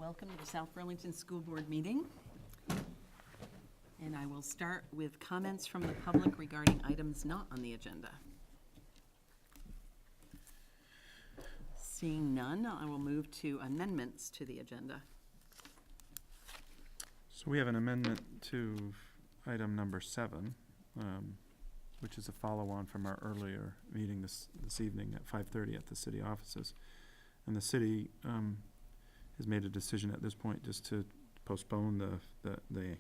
Welcome to the South Burlington School Board meeting. And I will start with comments from the public regarding items not on the agenda. Seeing none, I will move to amendments to the agenda. So we have an amendment to item number 7, which is a follow-on from our earlier meeting this evening at 5:30 at the city offices. And the city has made a decision at this point just to postpone the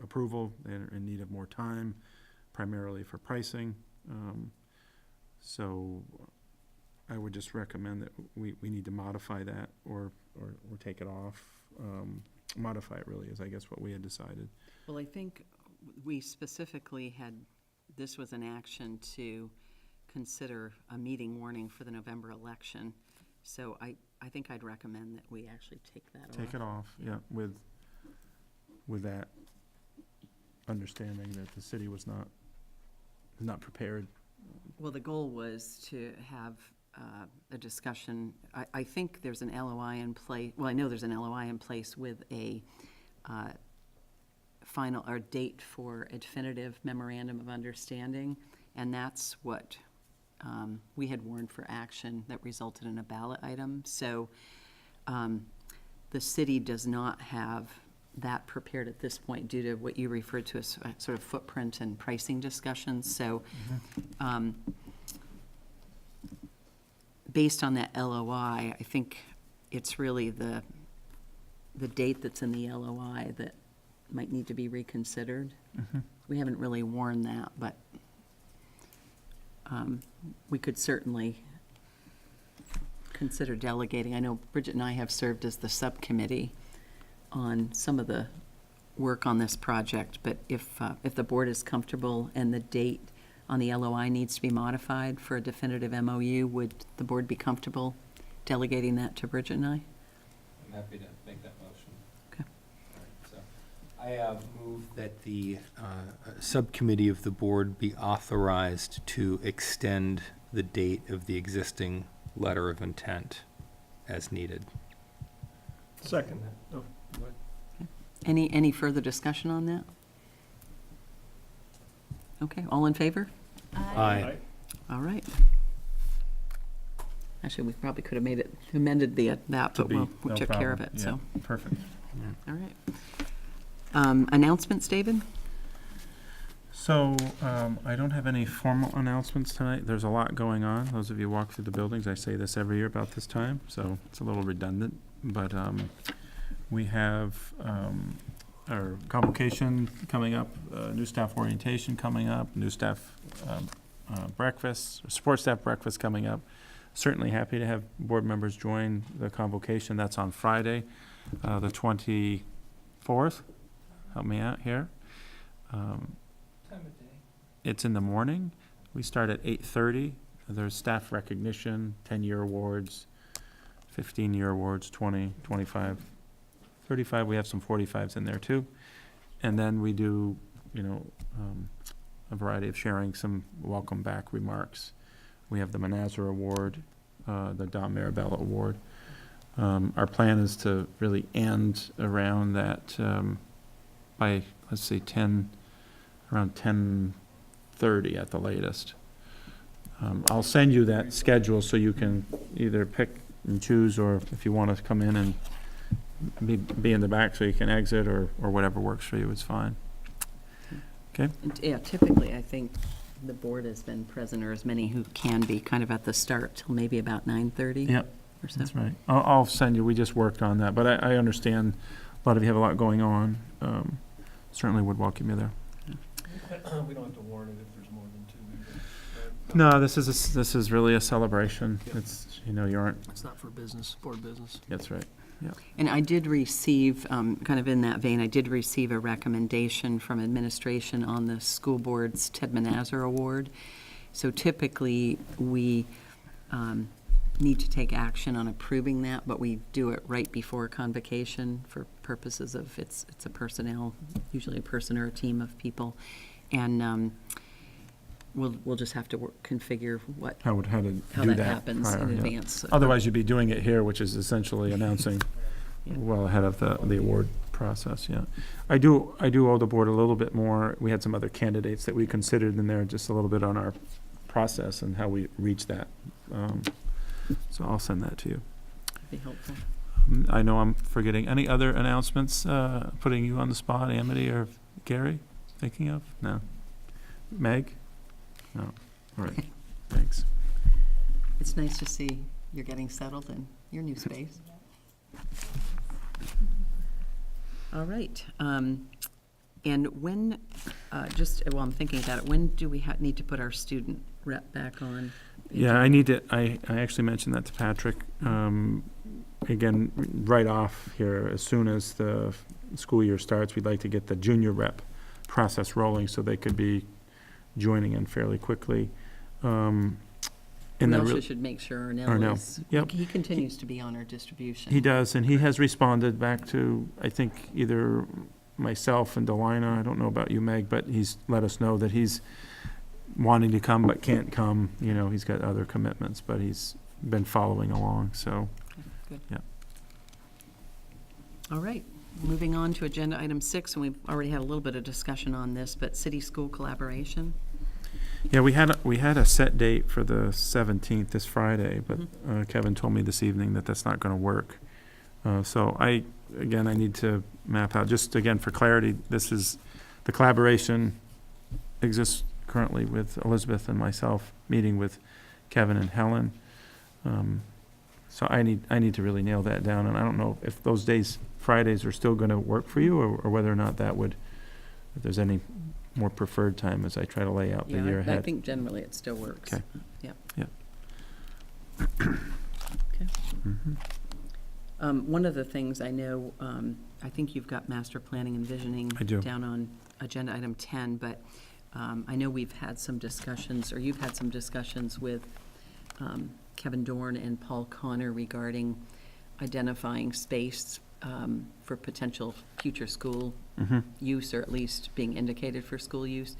approval. They're in need of more time, primarily for pricing. So I would just recommend that we need to modify that or take it off. Modify it really is, I guess, what we had decided. Well, I think we specifically had, this was an action to consider a meeting warning for the November election. So I think I'd recommend that we actually take that off. Take it off, yeah, with that understanding that the city was not prepared. Well, the goal was to have a discussion. I think there's an LOI in place. Well, I know there's an LOI in place with a final or date for a definitive memorandum of understanding, and that's what we had warned for action that resulted in a ballot item. So the city does not have that prepared at this point due to what you referred to as sort of footprint and pricing discussions. So based on that LOI, I think it's really the date that's in the LOI that might need to be reconsidered. We haven't really warned that, but we could certainly consider delegating. I know Bridget and I have served as the subcommittee on some of the work on this project, but if the board is comfortable and the date on the LOI needs to be modified for a definitive MOU, would the board be comfortable delegating that to Bridget and I? I'm happy to make that motion. Okay. So I move that the subcommittee of the board be authorized to extend the date of the existing letter of intent as needed. Second. Oh, what? Any further discussion on that? Okay, all in favor? Aye. All right. Actually, we probably could have amended that, but we took care of it, Yeah, so. perfect. All right. Announcements, David? So I don't have any formal announcements tonight. There's a lot going on. Those of you who walk through the buildings, I say this every year about this time, so it's a little redundant. But we have our convocation coming up, new staff orientation coming up, new staff breakfast, support staff breakfast coming up. Certainly happy to have board members join the convocation. That's on Friday, the 24th. Help me out here. Time of day? It's in the morning. We start at 8:30. There's staff recognition, 10-year awards, 15-year awards, 20, 25, 35. We have some 45s in there too. And then we do, a variety of sharing some welcome back remarks. We have the Manazar Award, the Don Marabella Award. Our plan is to really end around that by, let's say, around 10:30 at the latest. I'll send you that schedule so you can either pick and choose, or if you want to come in and be in the back so you can exit, or whatever works for you, it's fine. Okay? Yeah, typically, I think the board has been present, or as many who can be, kind of at the start till maybe about 9:30. Yep, or so. that's right. I'll send you, we just worked on that, but I understand a lot of you have a lot going on. Certainly would welcome you there. We don't have to warn it if there's more than two. Right? No, this is really a celebration. Yep. It's, you aren't, It's not for business, board business. that's right. Yeah. And I did receive, kind of in that vein, I did receive a recommendation from administration on the school board's Ted Manazar Award. So typically, we need to take action on approving that, but we do it right before convocation for purposes of, it's a personnel, usually a person or a team of people. And we'll just have to configure How to do that that happens prior, in yeah. advance. Otherwise, you'd be doing it here, which is essentially announcing Yeah. well ahead of the award process, yeah. I do owe the board a little bit more. We had some other candidates that we considered in there, just a little bit on our process and how we reached that. So I'll send that to you. That'd be helpful. I know I'm forgetting. Any other announcements, putting you on the spot, Amity or Gary, thinking of? No. Meg? No. All right, thanks. It's nice to see you're getting settled in your new space. All right. And when, just while I'm thinking about it, when do we need to put our student rep back on? Yeah, I need to, I actually mentioned that to Patrick. Again, right off here, as soon as the school year starts, we'd like to get the junior rep process rolling so they could be joining in fairly quickly. And We then also should make sure Arnell, Arnell is, yep. he continues to be on our distribution. He does, and he has responded back to, I think, either myself and Delina, I don't know about you, Meg, but he's let us know that he's wanting to come but can't come. You know, he's got other commitments, but he's been following along, so. Good. Yeah. All right, moving on to agenda item 6, and we've already had a little bit of discussion on this, but city-school collaboration. Yeah, we had a set date for the 17th, this Friday, but Kevin told me this evening that that's not going to work. So I need to map out, just again, for clarity, this is, the collaboration exists currently with Elizabeth and myself, meeting with Kevin and Helen. So I need to really nail that down, and I don't know if those days, Fridays, are still going to work for you, or whether or not that would, if there's any more preferred time as I try to lay out the year Yeah, ahead. I think generally it still works. Okay. Yep. Yeah. Okay. Mhm. One of the things I know, I think you've got master planning and visioning I do. down on agenda item 10, but I know we've had some discussions, or you've had some discussions with Kevin Dorn and Paul Connor regarding identifying space for potential future school Mhm. use, or at least being indicated for school use.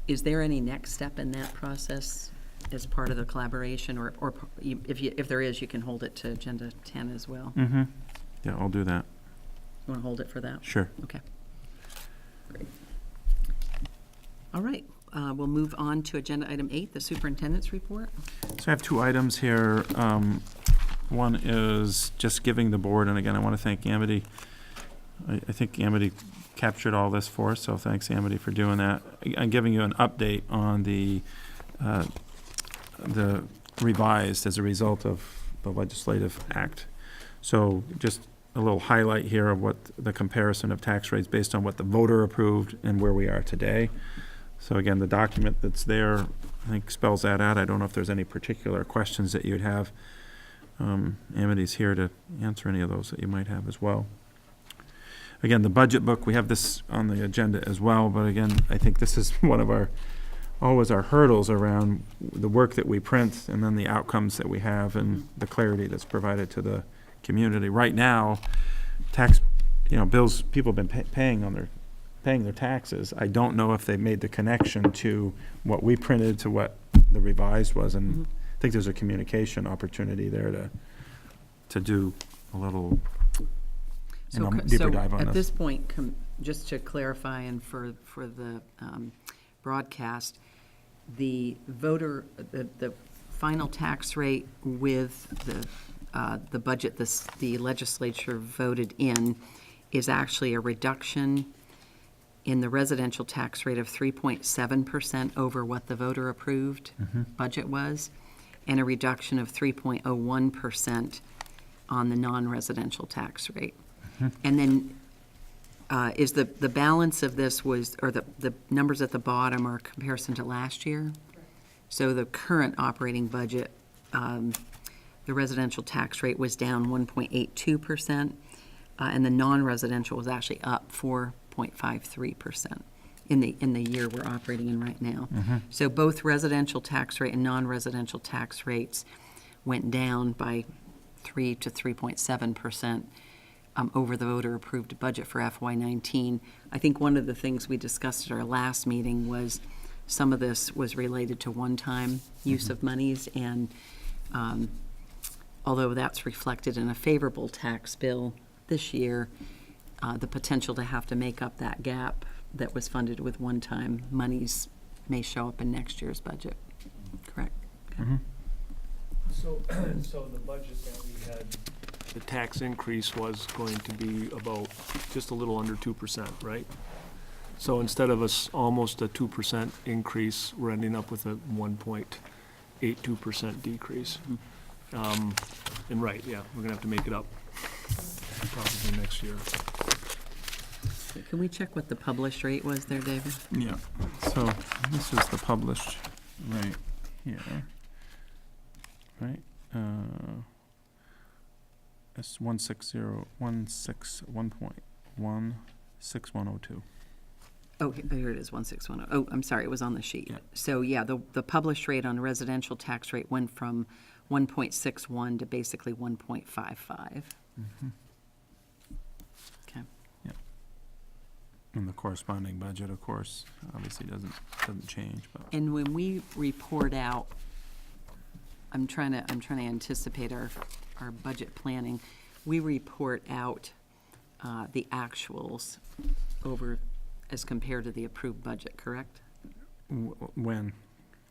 Is there any next step in that process as part of the collaboration, or if there is, you can hold it to agenda 10 as well? Mhm. Yeah, I'll do that. You want to hold it for that? Sure. Okay. Great. All right, we'll move on to agenda item 8, the superintendent's report. So I have two items here. One is just giving the board, and again, I want to thank Amity. I think Amity captured all this for us, so thanks, Amity, for doing that. I'm giving you an update on the revised as a result of the legislative act. So just a little highlight here of what the comparison of tax rates based on what the voter approved and where we are today. So again, the document that's there, I think, spells that out. I don't know if there's any particular questions that you'd have. Amity's here to answer any of those that you might have as well. Again, the budget book, we have this on the agenda as well, but again, I think this is one of always our hurdles around the work that we print and then the outcomes that we have and the clarity that's provided to the community. Right now, tax, bills, people have been paying their taxes. I don't know if they made the connection to what we printed to what the revised was, and I think there's a communication opportunity there to do a little deeper dive on At this. this point, just to clarify and for the broadcast, the final tax rate with the budget the legislature voted in is actually a reduction in the residential tax rate of 3.7% over what the voter approved budget was, and a reduction of 3.01% on the non-residential tax rate. And then is the balance of this or the numbers at the bottom are comparison to last year? So the current operating budget, the residential tax rate was down 1.82%, and the non-residential was actually up 4.53% in the year we're operating in right now. So both residential tax rate and non-residential tax rates went down by 3 to 3.7%. Over the voter-approved budget for FY19. I think one of the things we discussed at our last meeting was some of this was related to one-time use of monies, and although that's reflected in a favorable tax bill this year, the potential to have to make up that gap that was funded with one-time monies may show up in next year's budget. Correct? Mhm. So, so the budget that we had, the tax increase was going to be about just a little under 2%, right? So instead of almost a 2% increase, we're ending up with a 1.82% decrease. And right, yeah, we're gonna have to make it up probably next year. Can we check what the published rate was there, David? Yeah, so this is the published rate here, right? It's 161.16102. Oh, here it is, 1610. Oh, I'm sorry, it was on the sheet. Yeah. So, yeah, the published rate on residential tax rate went from 1.61 to basically 1.55. Okay. And the corresponding budget, of course, obviously doesn't change, but. And when we report out, I'm trying to anticipate our budget planning. We report out the actuals over as compared to the approved budget, correct? When?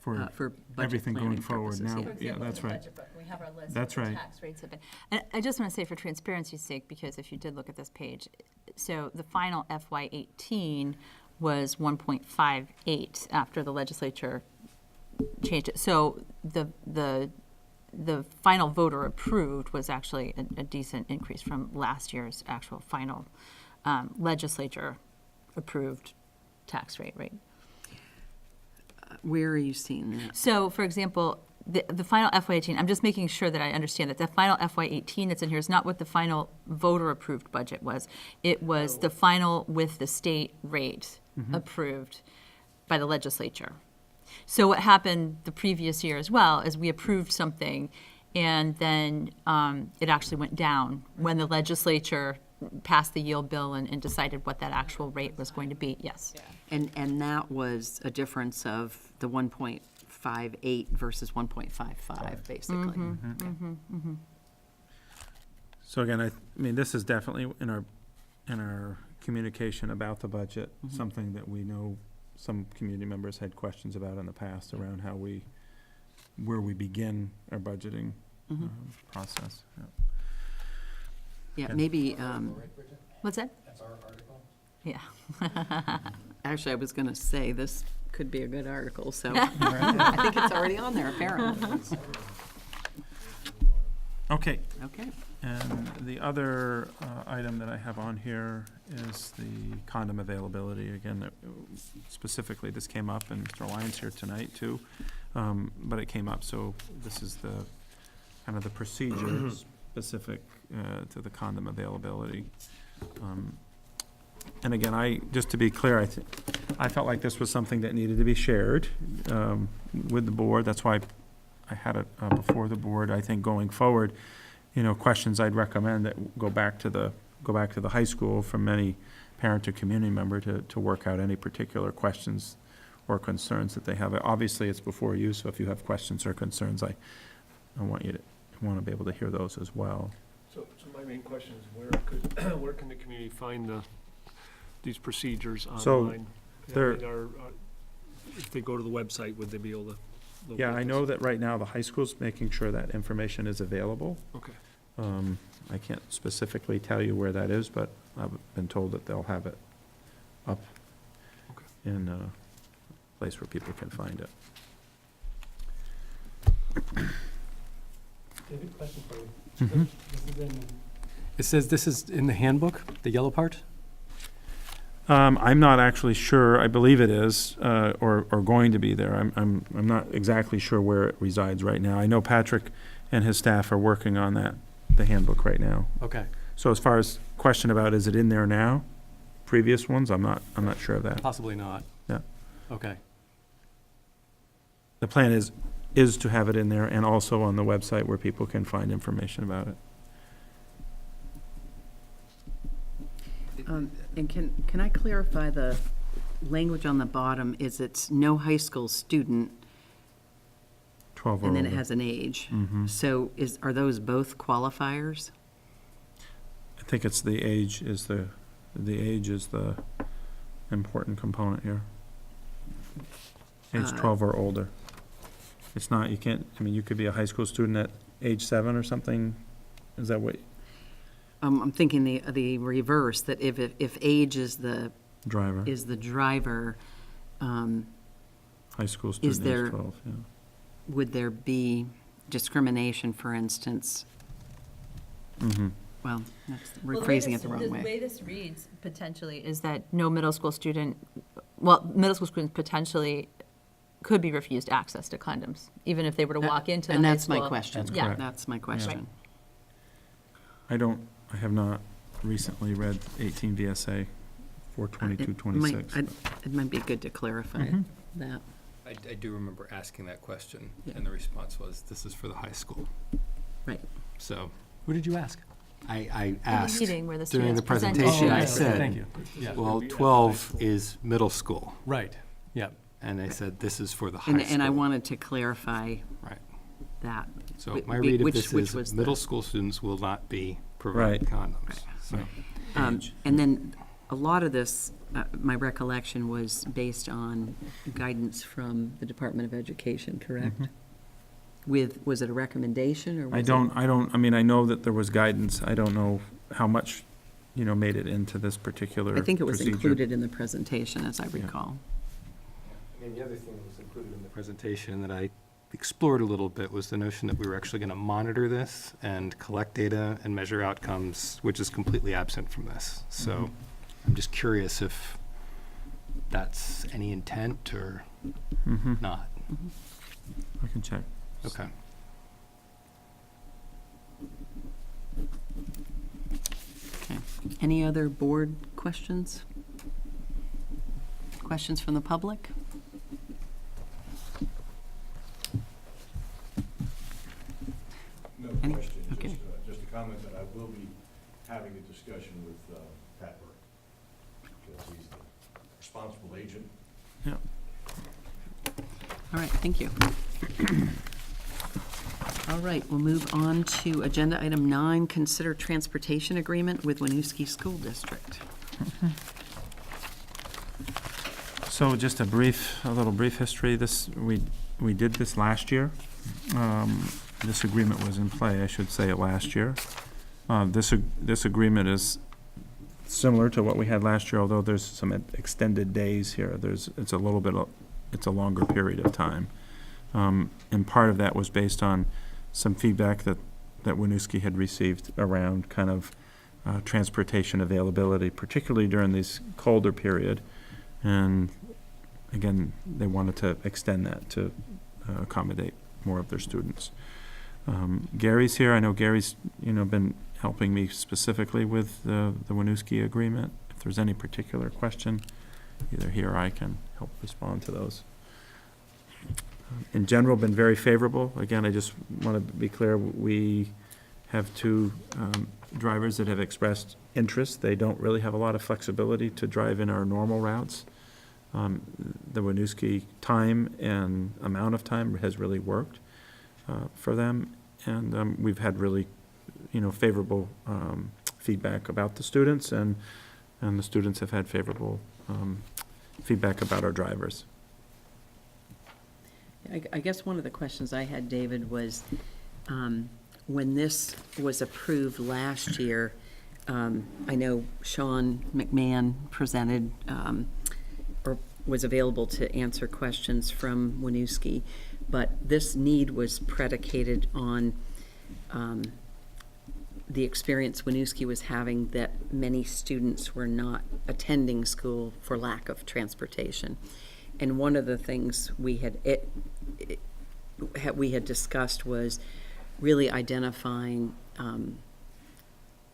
For For budget everything going planning forward purposes, now? yeah. For example, that's in the right. budget book, we have our list That's of what right. the tax rates have been. And I just want to say for transparency's sake, because if you did look at this page, so the final FY18 was 1.58 after the legislature changed it. So the final voter approved was actually a decent increase from last year's actual final legislature approved tax rate, right? Where are you seeing that? So, for example, the final FY18, I'm just making sure that I understand that the final FY18 that's in here is not what the final voter-approved budget was. It was the final with the state rate approved by the legislature. So what happened the previous year as well is we approved something, and then it actually went down when the legislature passed the yield bill and decided what that actual rate was going to be, yes. And that was a difference of the 1.58 versus 1.55, basically. So again, I mean, this is definitely in our communication about the budget, something that we know some community members had questions about in the past around where we begin our budgeting process. Yeah. Yeah, Yeah. maybe, What's that? That's our article? Yeah. actually, I was going to say, this could be a good article, so I think it's already on there, apparently. Okay, Okay. and the other item that I have on here is the condom availability. Again, specifically, this came up, and Mr. Lyons here tonight too, but it came up, so this is the kind of the procedure specific to the condom availability. And again, just to be clear, I felt like this was something that needed to be shared with the board. That's why I had it before the board. I think going forward, questions I'd recommend that go back to the high school from any parent or community member to work out any particular questions or concerns that they have. Obviously, it's before you, so if you have questions or concerns, I want to be able to hear those as well. So my main question is, where can the community find these procedures So, online? they're- I mean, if they go to the website, would they be able to? locate Yeah, I this? know that right now the high school's making sure that information is available. Okay. I can't specifically tell you where that is, but I've been told that they'll have it up Okay. in a place where people can find it. David, question for you. Mhm. It says this is in the handbook, the yellow part? I'm not actually sure. I believe it is, or going to be there. I'm not exactly sure where it resides right now. I know Patrick and his staff are working on the handbook right now. Okay, So as far as question about, is it in there now? Previous ones, I'm not sure of that. possibly not. Yeah. Okay, The plan is to have it in there and also on the website where people can find information about it. And can I clarify the language on the bottom? Is it's no high school student 12 or and then it older. has an age. Mhm. So are those both qualifiers? I think it's the age is the important component here. Age Uh, 12 or older. It's not, you can't, I mean, you could be a high school student at age 7 or something. Is that what, I'm thinking the reverse, that if age is the driver, driver, high school is student there- age 12, yeah. would there be discrimination, for instance? Mhm. Well, we're Well, phrasing it the wrong The way. way this reads potentially is that no middle school student, well, middle school students potentially could be refused access to condoms, even if they were to walk into the high And that's school. my question. That's correct. That's my question. I have not recently read 18 VSA 42226. It might be good to clarify Mhm. that. I do remember asking that question, Yeah. and the response was, this is for the high school. Right. So Who did you ask? I asked meeting where the during the students presented. presentation, Oh, I right, said, Thank you. Yeah, well, 12 is middle school. right, yeah. And I said, this is for the high And school. and I wanted to clarify Right. that. So Wh- my read of which- this which is was the- middle school students will not be provided condoms. So And then a lot of this, my recollection was based on guidance from the Department of Education, correct? Mhm. Was it a recommendation or was I it? don't, I mean, I know that there was guidance. I don't know how much, made it into this particular I think it was procedure. included in the presentation, as I Yeah. recall. I mean, the other thing that was included in the presentation that I explored a little bit was the notion that we were actually going to monitor this and collect data and measure outcomes, which is completely absent from this. So I'm just curious if that's any intent or Mhm. not. I can check. Okay. Okay. Any other board questions? Questions from the public? No Any- question, okay. just a comment that I will be having a discussion with Pat Burke, because he's the responsible agent. All right, thank you. All right, we'll move on to agenda item 9, consider transportation agreement with Winooski School District. So just a little brief history. We did this last year. This agreement was in play, I should say, last year. This agreement is similar to what we had last year, although there's some extended days here. It's a longer period of time. And part of that was based on some feedback that Winooski had received around kind of transportation availability, particularly during this colder period. And again, they wanted to extend that to accommodate more of their students. Gary's here. I know Gary's, been helping me specifically with the Winooski agreement. If there's any particular question, either he or I can help respond to those. In general, been very favorable. Again, I just want to be clear, we have 2 drivers that have expressed interest. They don't really have a lot of flexibility to drive in our normal routes. The Winooski time and amount of time has really worked for them, and we've had really, favorable feedback about the students, and the students have had favorable feedback about our drivers. I guess one of the questions I had, David, was when this was approved last year, I know Sean McMahon presented or was available to answer questions from Winooski, but this need was predicated on the experience Winooski was having that many students were not attending school for lack of transportation. And one of the things we had discussed was really identifying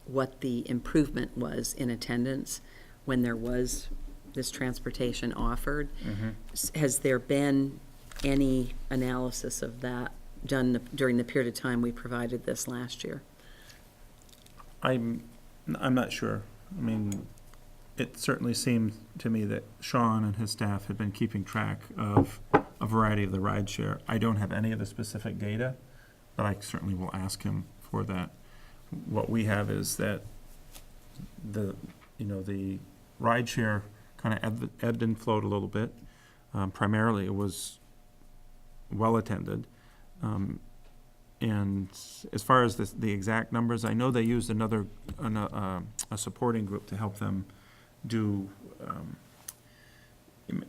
what the improvement was in attendance when there was this transportation offered. Has there been any analysis of that done during the period of time we provided this last year? I'm not sure. I mean, it certainly seemed to me that Sean and his staff had been keeping track of a variety of the rideshare. I don't have any of the specific data, but I certainly will ask him for that. What we have is that the rideshare kind of ebbed and flowed a little bit. Primarily, it was well-attended. And as far as the exact numbers, I know they used a supporting group to help them do,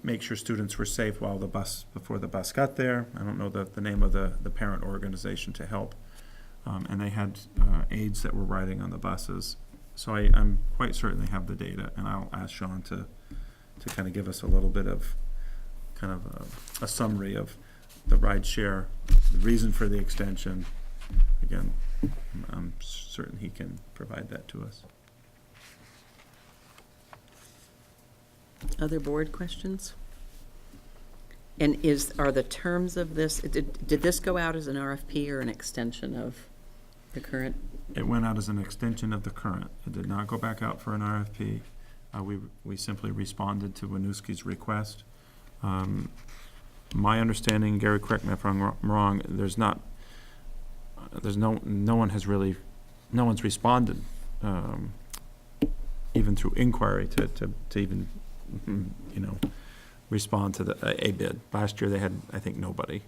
make sure students were safe before the bus got there. I don't know the name of the parent organization to help. And they had aides that were riding on the buses. So I'm quite certain they have the data, and I'll ask Sean to kind of give us a little bit of kind of a summary of the ride share, the reason for the extension. Again, I'm certain he can provide that to us. Other board questions? And are the terms of this, did this go out as an RFP or an extension of the current? It went out as an extension of the current. It did not go back out for an RFP. We simply responded to Winooski's request. My understanding, Gary, correct me if I'm wrong, no one's responded, even through inquiry to even, respond to a bid. Last year they had, I think, nobody.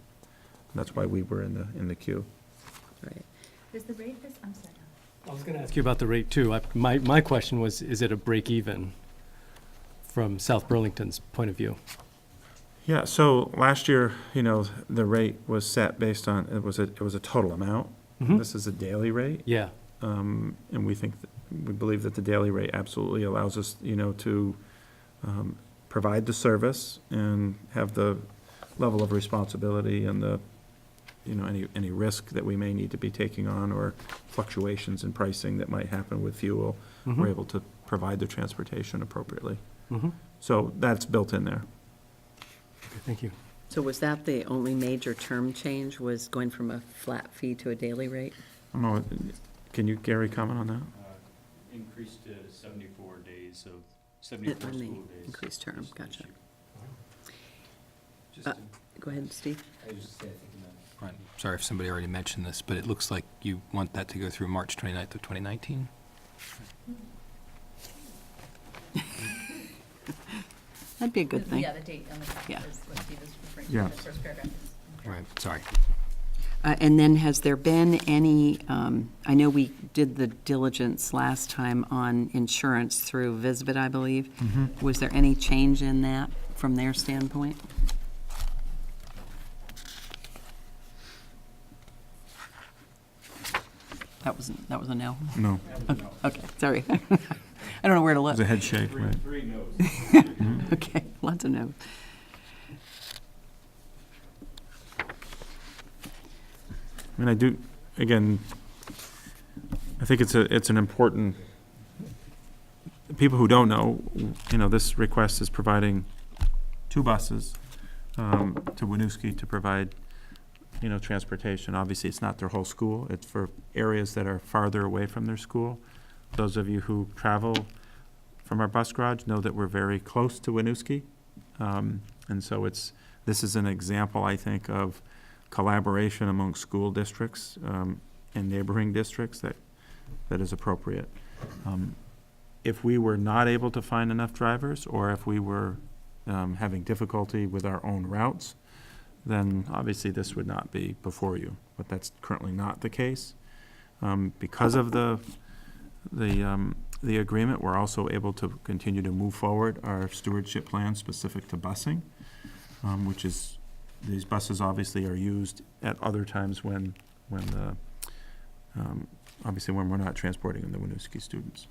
That's why we were in the queue. Right. Is the rate this, I'm sorry. I was going to ask you about the rate too. My question was, is it a break even from South Burlington's point of view? Yeah, so last year, the rate was set based on, it was a total amount. Mhm. This is a daily rate. Yeah. And we believe that the daily rate absolutely allows us, to provide the service and have the level of responsibility and the, any risk that we may need to be taking on or fluctuations in pricing that might happen with fuel. Mhm. We're able to provide the transportation appropriately. Mm-hmm. So that's built in there. Okay, thank you. So was that the only major term change, was going from a flat fee to a daily rate? I don't know, can you, Gary, comment on that? Increased to 74 days of, On 74 the school days. increased term, this gotcha. year. Just Uh, Go ahead, Steve. I was just saying, I think Right. Sorry if somebody already mentioned this, but it looks like you want that to go through March 29th of 2019? That'd be a good thing. Yeah, the date on the top Yeah. is what Steve is referring Yeah. to, the first paragraph. Right, sorry. And then has there been any, I know we did the diligence last time on insurance through Visbit, I believe. Was there any change in that from their standpoint? That was a no? No, Okay, sorry. I don't know where to it look. was a head shake, right? Three no's. Okay, lots of no's. I mean, I do, again, I think it's an important, people who don't know, this request is providing 2 buses to Winooski to provide, transportation. Obviously, it's not their whole school. It's for areas that are farther away from their school. Those of you who travel from our bus garage know that we're very close to Winooski. And so this is an example, I think, of collaboration among school districts and neighboring districts that is appropriate. If we were not able to find enough drivers, or if we were having difficulty with our own routes, then obviously this would not be before you. But that's currently not the case. Because of the agreement, we're also able to continue to move forward our stewardship plan specific to busing, which is, these buses obviously are used at other times when obviously when we're not transporting the Winooski students.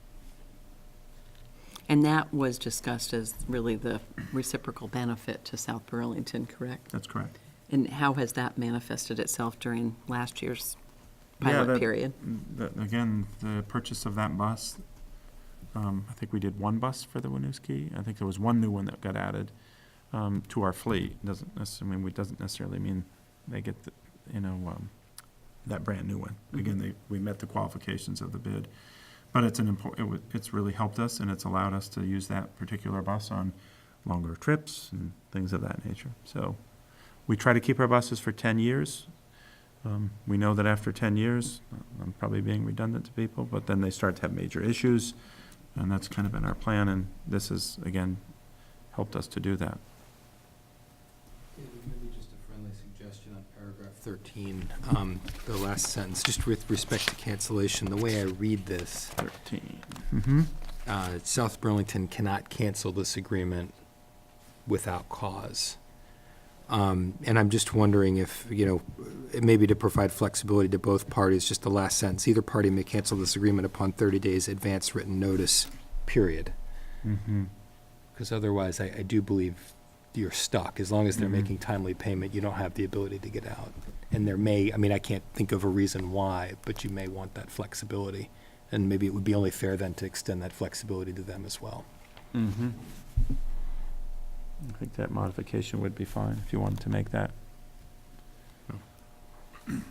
And that was discussed as really the reciprocal benefit to South Burlington, correct? That's correct. And how has that manifested itself during last year's Yeah, pilot that- period? Again, the purchase of that bus, I think we did 1 bus for the Winooski. I think there was 1 new one that got added to our fleet. Doesn't necessarily mean they get that brand new one. Again, we met the qualifications of the bid. But it's really helped us, and it's allowed us to use that particular bus on longer trips and things of that nature. So We try to keep our buses for 10 years. We know that after 10 years, I'm probably being redundant to people, but then they start to have major issues, and that's kind of been our plan, and this has, again, helped us to do that. Maybe just a friendly suggestion on paragraph 13, the last sentence, just with respect to cancellation, the way I read this, 13. Mm-hmm. South Burlington cannot cancel this agreement without cause. And I'm just wondering if, maybe to provide flexibility to both parties, just the last sentence, either party may cancel this agreement upon 30 days advance written notice, period. Mm-hmm. Because otherwise, I do believe you're stuck. As long as they're Mhm. making timely payment, you don't have the ability to get out. And I can't think of a reason why, but you may want that flexibility. And maybe it would be only fair then to extend that flexibility to them as well. Mm-hmm. I think that modification would be fine if you wanted to make that. Do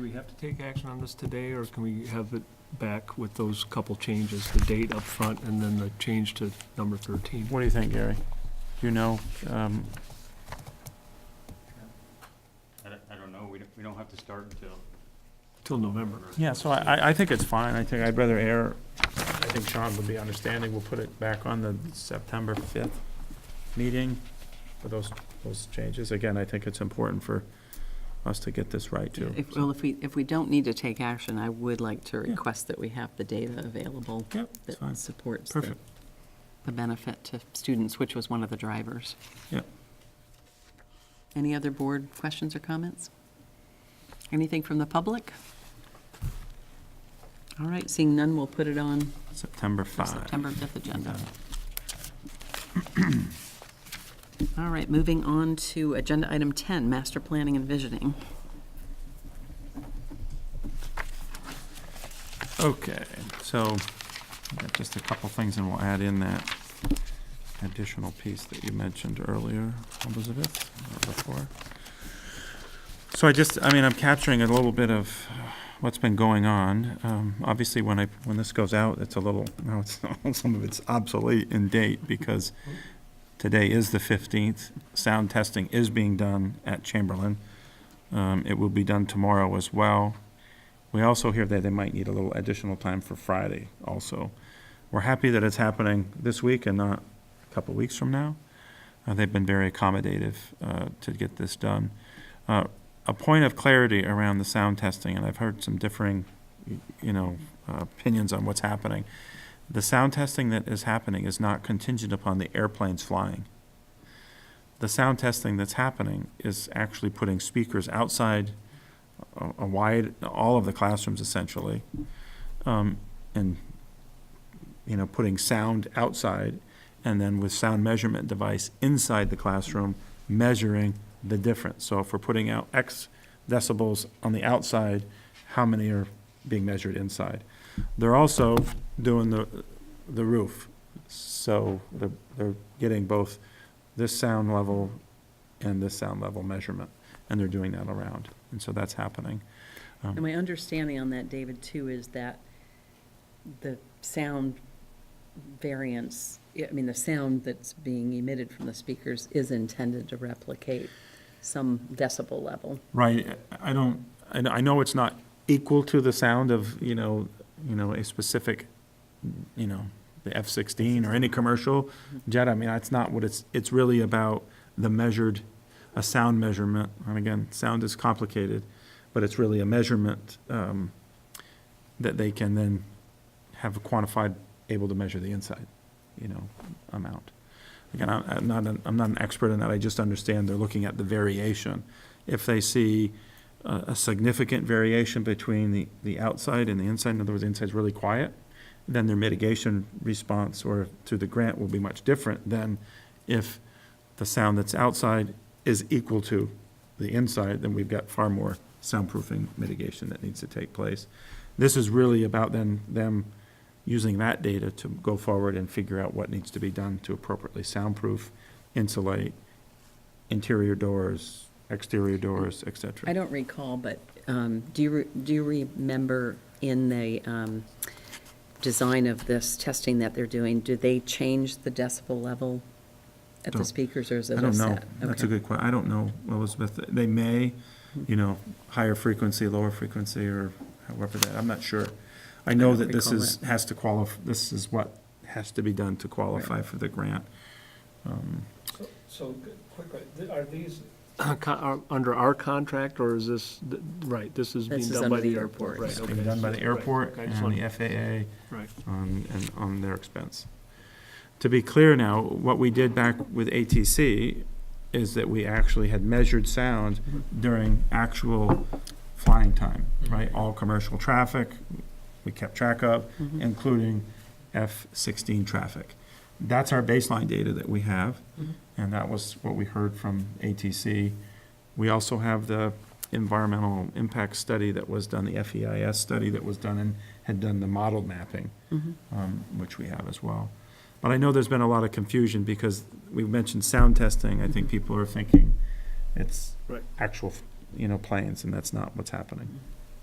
we have to take action on this today, or can we have it back with those couple changes, the date up front and then the change to number 13? What do you think, Gary? Do you know? I don't know, we don't have to start until. Till November. Yeah, so I think it's fine. I think I'd rather err. I think Sean would be understanding. We'll put it back on the September 5th meeting for those changes. Again, I think it's important for us to get this right, too. If we don't need to take action, I would like to request that we have the data available Yep, that's fine. that supports Perfect. the benefit to students, which was one of the drivers. Yep. Any other board questions or comments? Anything from the public? All right, seeing none, we'll put it on September the 5th. September 5th agenda. All right, moving on to agenda item 10, master planning and visioning. Okay, so we've got just a couple things, and we'll add in that additional piece that you mentioned earlier, Elizabeth, or before. So I'm capturing a little bit of what's been going on. Obviously, when this goes out, it's a little, now some of it's obsolete in date, because today is the 15th. Sound testing is being done at Chamberlain. It will be done tomorrow as well. We also hear that they might need a little additional time for Friday also. We're happy that it's happening this week and not a couple weeks from now. They've been very accommodative to get this done. A point of clarity around the sound testing, and I've heard some differing, opinions on what's happening. The sound testing that is happening is not contingent upon the airplanes flying. The sound testing that's happening is actually putting speakers outside all of the classrooms essentially, and putting sound outside, and then with sound measurement device inside the classroom measuring the difference. So if we're putting out X decibels on the outside, how many are being measured inside? They're also doing the roof. So they're getting both this sound level and this sound level measurement, and they're doing that around. And so that's happening. And my understanding on that, David, too, is that the sound variance, the sound that's being emitted from the speakers is intended to replicate some decibel level. Right. I know it's not equal to the sound of, a specific, the F-16 or any commercial jet. That's not what it's really about a sound measurement. And again, sound is complicated, but it's really a measurement that they can then have quantified, able to measure the inside, amount. Again, I'm not an expert in that. I just understand they're looking at the variation. If they see a significant variation between the outside and the inside, in other words, the inside's really quiet, then their mitigation response or to the grant will be much different than if the sound that's outside is equal to the inside, then we've got far more soundproofing mitigation that needs to take place. This is really about them using that data to go forward and figure out what needs to be done to appropriately soundproof, insulate, interior doors, exterior doors, et cetera. I don't recall, but do you remember in the design of this testing that they're doing, do they change the decibel level at the Don't- speakers, or is it I a don't know. set? That's a Okay. good question. I don't know, Elizabeth. They may, higher frequency, lower frequency, or however that, I'm not sure. I know don't that this recall is, has to qualify, this is what has to be done to qualify for the grant. So, are these under our contract, or is this, right, this is being This is done under by the the airport, airport. right? It's okay, being done by the right, airport okay, I just and the wanted- FAA Right, on their expense. To be clear now, what we did back with ATC is that we actually had measured sound during actual flying time, right? All commercial traffic, we kept track of, Mhm. including F-16 traffic. That's our baseline data that we have, Mhm. and that was what we heard from ATC. We also have the environmental impact study that was done, the FEIS study that was done and had done the model mapping, Mhm. which we have as well. But I know there's been a lot of confusion because we've mentioned sound testing. I think people are thinking it's Right. actual, planes, and that's not what's happening.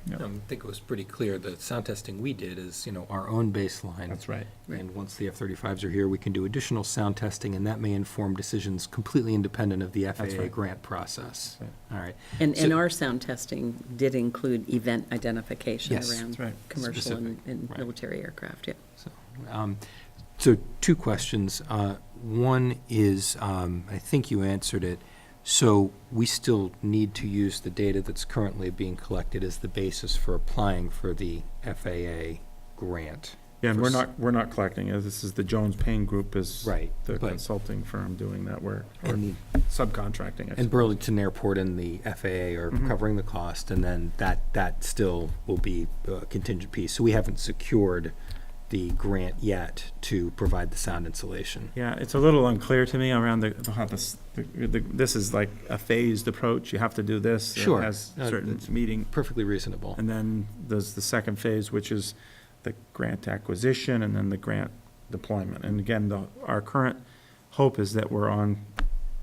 Yeah. I think it was pretty clear, the sound testing we did is, our own baseline. That's right. And once the F-35s are here, we can do additional sound testing, and that may inform decisions completely independent of the FAA right. grant process. Right. All right. And So- our sound testing did include event identification Yes. around That's right. commercial and Specific, right. military aircraft, yeah. So two questions. One is, I think you answered it. So we still need to use the data that's currently being collected as the basis for applying for the FAA grant. Yeah, and For we're not collecting it. This is the Jones Payne Group is Right, the but- consulting firm doing that work, or And subcontracting it. And Burlington Airport and the FAA are Mhm. covering the cost, and then that still will be a contingent piece. So we haven't secured the grant yet to provide the sound insulation. Yeah, it's a little unclear to me around how this is like a phased approach. You have to do this. Sure. It has Uh, certain it's meeting. Perfectly reasonable. And then there's the second phase, which is the grant acquisition and then the grant deployment. And again, our current hope is that we're on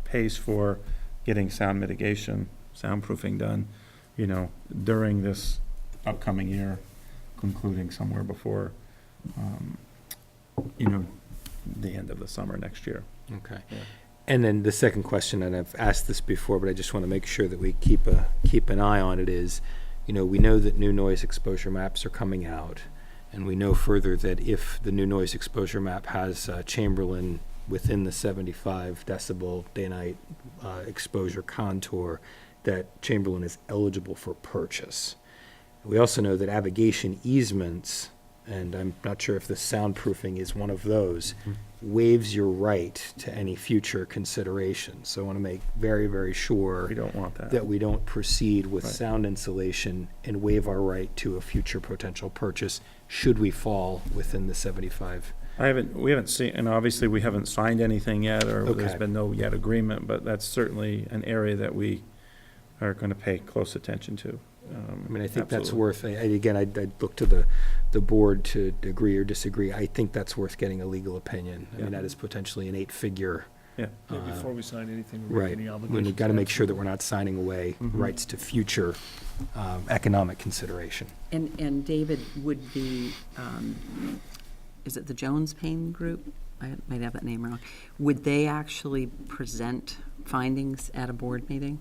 pace for getting sound mitigation, soundproofing done, during this upcoming year, concluding somewhere before, the end of the summer next year. Okay. Yeah. And then the second question, and I've asked this before, but I just want to make sure that we keep an eye on it, is, we know that new noise exposure maps are coming out, and we know further that if the new noise exposure map has Chamberlain within the 75 decibel day-night exposure contour, that Chamberlain is eligible for purchase. We also know that abrogation easements, and I'm not sure if the soundproofing is one of those, waives your right to any future consideration. So I want to make very, very sure We don't want that. that we don't proceed with Right. sound insulation and waive our right to a future potential purchase should we fall within the 75. We haven't seen, and obviously we haven't signed anything yet, or there's Okay. been no yet agreement, but that's certainly an area that we are going to pay close attention to. I mean, I think that's Absolutely. worth, again, I'd look to the board to agree or disagree. I think that's worth getting a legal opinion. I mean, Yeah. that is potentially an 8-figure. Yeah. Yeah, before we sign anything, we Right. make any I mean, obligations. we've got to make sure that we're not signing away Mhm. rights to future economic consideration. And David, would the, is it the Jones Payne Group? I might have that name wrong. Would they actually present findings at a board meeting?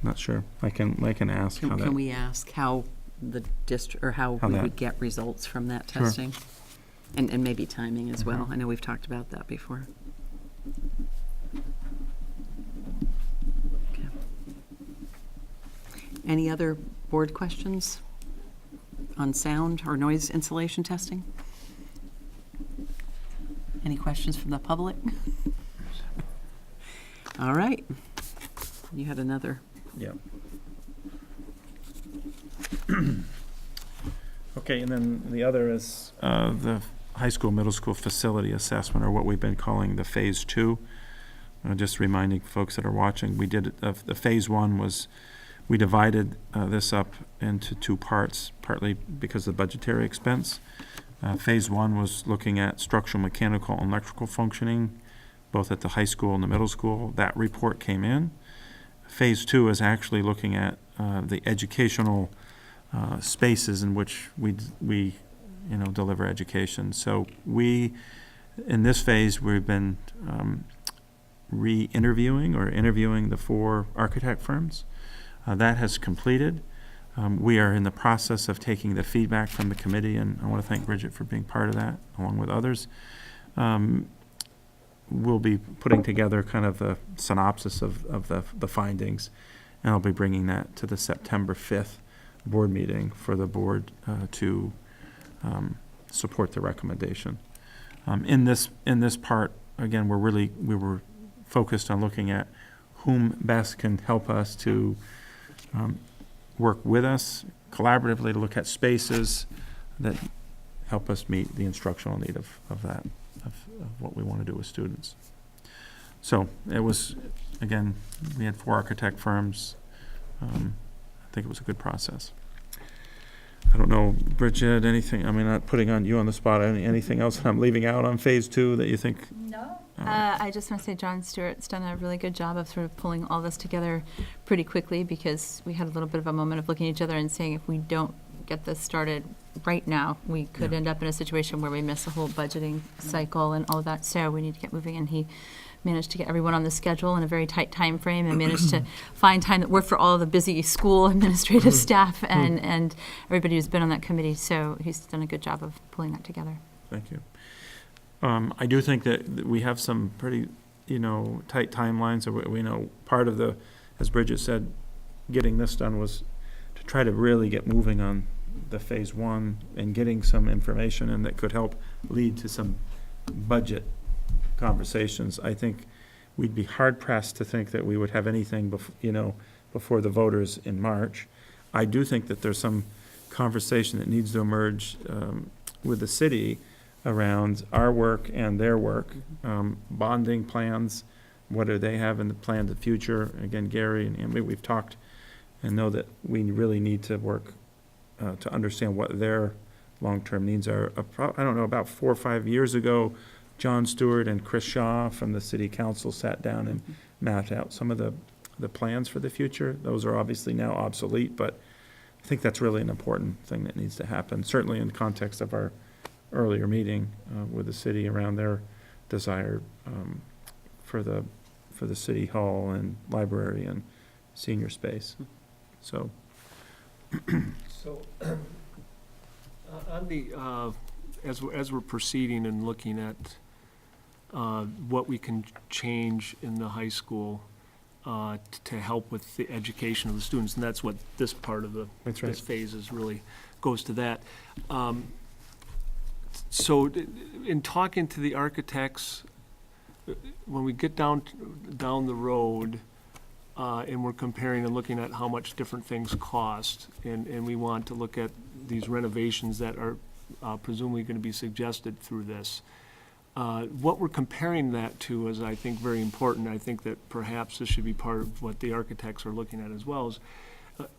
Not sure. I can ask how Can that, we ask how the district, or how How we that- would get results from that Sure. testing? And maybe timing as well. Mhm. I know we've talked about that before. Okay. Any other board questions on sound or noise insulation testing? Any questions from the public? All right. You had another. yeah. Okay, and then the other is the high school, middle school facility assessment, or what we've been calling the Phase 2. Just reminding folks that are watching, we did, the Phase 1 was, we divided this up into two parts, partly because of budgetary expense. Phase 1 was looking at structural, mechanical, and electrical functioning, both at the high school and the middle school. That report came in. Phase 2 is actually looking at the educational spaces in which we deliver education. So in this phase, we've been re-interviewing or interviewing the 4 architect firms. That has completed. We are in the process of taking the feedback from the committee, and I want to thank Bridget for being part of that, along with others. We'll be putting together kind of a synopsis of the findings, and I'll be bringing that to the September 5th board meeting for the board to support the recommendation. In this part, again, we were focused on looking at whom best can help us to work with us collaboratively to look at spaces that help us meet the instructional need of what we want to do with students. So it was, again, we had 4 architect firms. I think it was a good process. I don't know, Bridget, anything, I mean, not putting you on the spot, anything else that I'm leaving out on phase 2 that you think? No. I just want to say John Stewart's done a really good job of sort of pulling all this together pretty quickly, because we had a little bit of a moment of looking at each other and saying, if we don't get this started right now, we could end up in a situation where we miss a whole budgeting cycle and all of that. So we need to get moving, and he managed to get everyone on the schedule in a very tight time frame and managed to find time that worked for all of the busy school administrative staff and everybody who's been on that committee. So he's done a good job of pulling that together. Thank you. I do think that we have some pretty, tight timelines. So we know part of the, as Bridget said, getting this done was to try to really get moving on the phase 1 and getting some information and that could help lead to some budget conversations. I think we'd be hard pressed to think that we would have anything before the voters in March. I do think that there's some conversation that needs to emerge with the city around our work and their work, bonding plans. What do they have in the plan of the future? Again, Gary and we've talked and know that we really need to work to understand what their long-term needs are. I don't know, about 4 or 5 years ago, John Stewart and Chris Shaw from the city council sat down and mapped out some of the plans for the future. Those are obviously now obsolete, but I think that's really an important thing that needs to happen, certainly in the context of our earlier meeting with the city around their desire for the city hall and library and senior space. So. So, on the, as we're proceeding and looking at what we can change in the high school to help with the education of the students, and that's what this part of this phase is really goes to that. So, in talking to the architects, when we get down the road, and we're comparing and looking at how much different things cost, and we want to look at these renovations that are presumably going to be suggested through this. What we're comparing that to is, I think, very important. I think that perhaps this should be part of what the architects are looking at as well. Is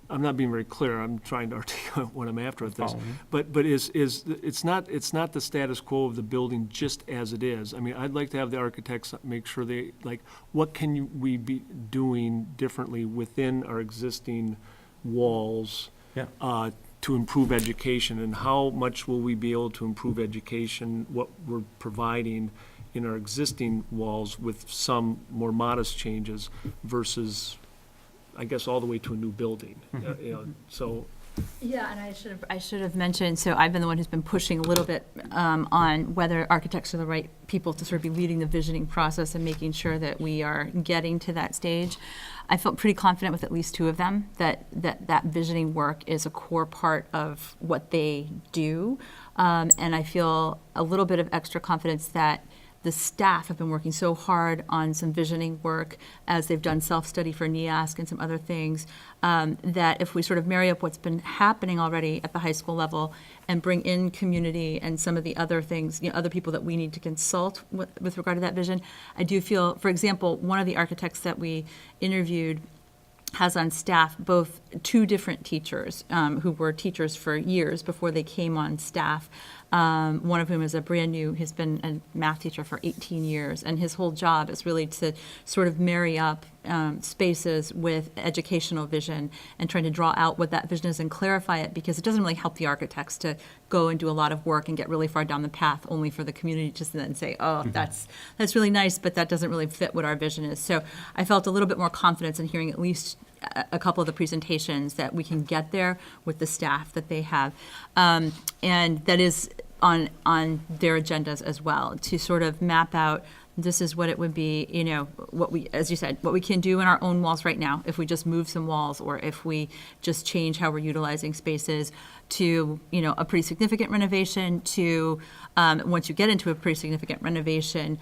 I'm not being very clear. I'm trying to articulate what I'm after with this. But it's not the status quo of the building just as it is. I mean, I'd like to have the architects make sure they, like, what can we be doing differently within our existing walls to improve education, and how much will we be able to improve education, what we're providing in our existing walls with some more modest changes versus, I guess, all the way to a new building. So. Yeah, and I should have mentioned, so I've been the one who's been pushing a little bit on whether architects are the right people to sort of be leading the visioning process and making sure that we are getting to that stage. I felt pretty confident with at least 2 of them that visioning work is a core part of what they do. And I feel a little bit of extra confidence that the staff have been working so hard on some visioning work as they've done self-study for NEASC and some other things, that if we sort of marry up what's been happening already at the high school level and bring in community and some of the other things, other people that we need to consult with regard to that vision, I do feel, for example, one of the architects that we interviewed has on staff both 2 different teachers who were teachers for years before they came on staff. One of whom is has been a math teacher for 18 years, and his whole job is really to sort of marry up spaces with educational vision and trying to draw out what that vision is and clarify it, because it doesn't really help the architects to go and do a lot of work and get really far down the path only for the community to then say, oh, that's really nice, but that doesn't really fit what our vision is. So I felt a little bit more confidence in hearing at least a couple of the presentations that we can get there with the staff that they have. And that is on their agendas as well, to sort of map out, this is what it would be, you know, what we, as you said, what we can do in our own walls right now, if we just move some walls, or if we just change how we're utilizing spaces, to, you know, a pretty significant renovation, to, once you get into a pretty significant renovation,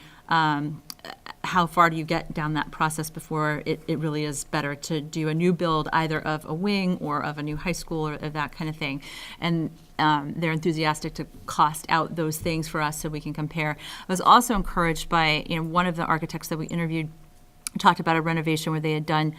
how far do you get down that process before it really is better to do a new build, either of a wing or of a new high school, or that kind of thing. And they're enthusiastic to cost out those things for us so we can compare. I was also encouraged by, you know, one of the architects that we interviewed talked about a renovation where they had done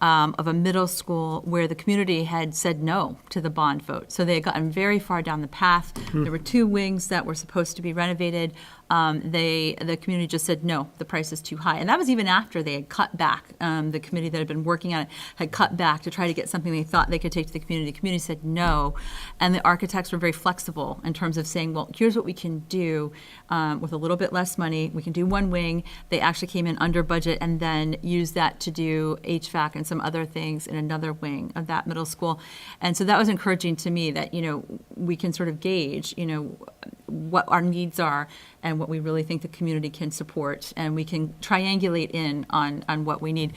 of a middle school where the community had said no to the bond vote. So they had gotten very far down the path. There were 2 wings that were supposed to be renovated. The community just said, no, the price is too high. And that was even after they had cut back. The committee that had been working on it had cut back to try to get something they thought they could take to the community. The community said no. And the architects were very flexible in terms of saying, well, here's what we can do with a little bit less money. We can do 1 wing. They actually came in under budget and then used that to do HVAC and some other things in another wing of that middle school. And so that was encouraging to me, that, you know, we can sort of gauge, you know, what our needs are and what we really think the community can support, and we can triangulate in on what we need.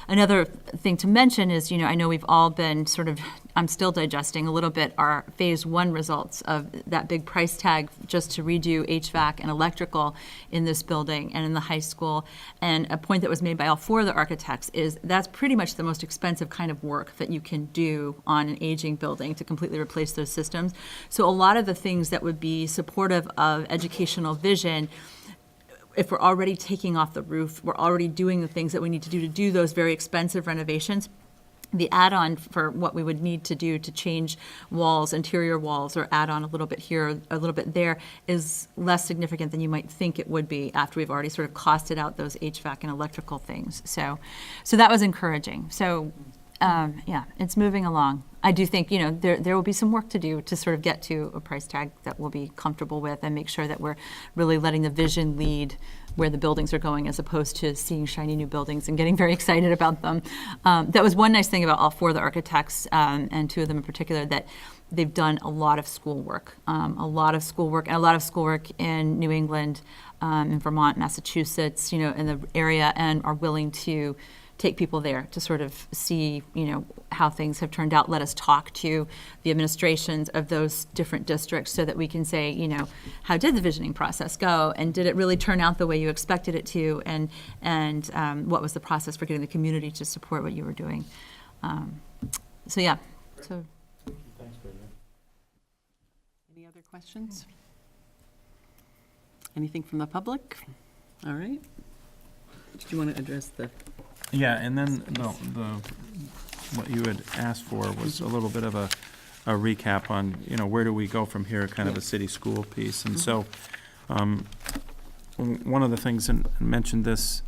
Another thing to mention is, you know, I know we've all been sort of, I'm still digesting a little bit our phase 1 results of that big price tag just to redo HVAC and electrical in this building and in the high school. And a point that was made by all 4 of the architects is that's pretty much the most expensive kind of work that you can do on an aging building, to completely replace those systems. So a lot of the things that would be supportive of educational vision, if we're already taking off the roof, we're already doing the things that we need to do those very expensive renovations, the add-on for what we would need to do to change walls, interior walls, or add on a little bit here, a little bit there, is less significant than you might think it would be after we've already sort of costed out those HVAC and electrical things. So that was encouraging. So yeah, it's moving along. I do think, you know, there will be some work to do to sort of get to a price tag that we'll be comfortable with, and make sure that we're really letting the vision lead where the buildings are going, as opposed to seeing shiny new buildings and getting very excited about them. That was one nice thing about all 4 of the architects, and 2 of them in particular, that they've done a lot of schoolwork, and a lot of schoolwork in New England, in Vermont, Massachusetts, you know, in the area, and are willing to take people there to sort of see, you know, how things have turned out. Let us talk to the administrations of those different districts so that we can say, you know, how did the visioning process go, and did it really turn out the way you expected it to, and what was the process for getting the community to support what you were doing. So yeah. So. Thanks, Bridget. Any other questions? Anything from the public? All right. Did you want to address the? Yeah, and then what you had asked for was a little bit of a recap on, you know, where do we go from here, kind of a city school piece. And so one of the things, and I mentioned this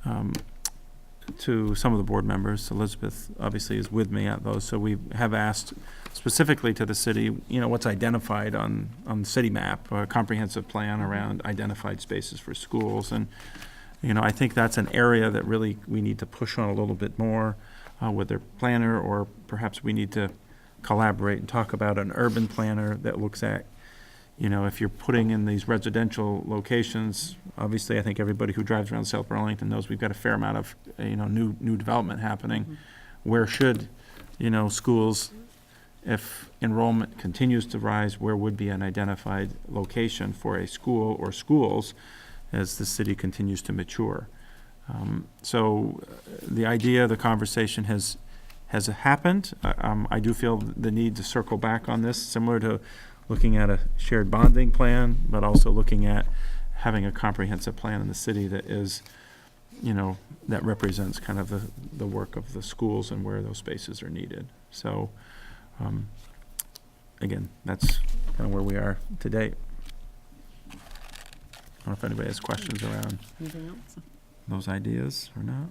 to some of the board members, Elizabeth obviously is with me at those, so we have asked specifically to the city, you know, what's identified on the city map, a comprehensive plan around identified spaces for schools. And you know, I think that's an area that really we need to push on a little bit more with their planner, or perhaps we need to collaborate and talk about an urban planner that looks at, you know, if you're putting in these residential locations, obviously I think everybody who drives around South Burlington knows we've got a fair amount of, you know, new development happening. Mm-hmm. Where should, you know, schools, if enrollment continues to rise, where would be an identified location for a school or schools as the city continues to mature? So the idea, the conversation has happened. I do feel the need to circle back on this, similar to looking at a shared bonding plan, but also looking at having a comprehensive plan in the city that is, you know, that represents kind of the work of the schools and where those spaces are needed. So again, that's kind of where we are to date. I don't know if anybody has questions around Anything else? those ideas or not.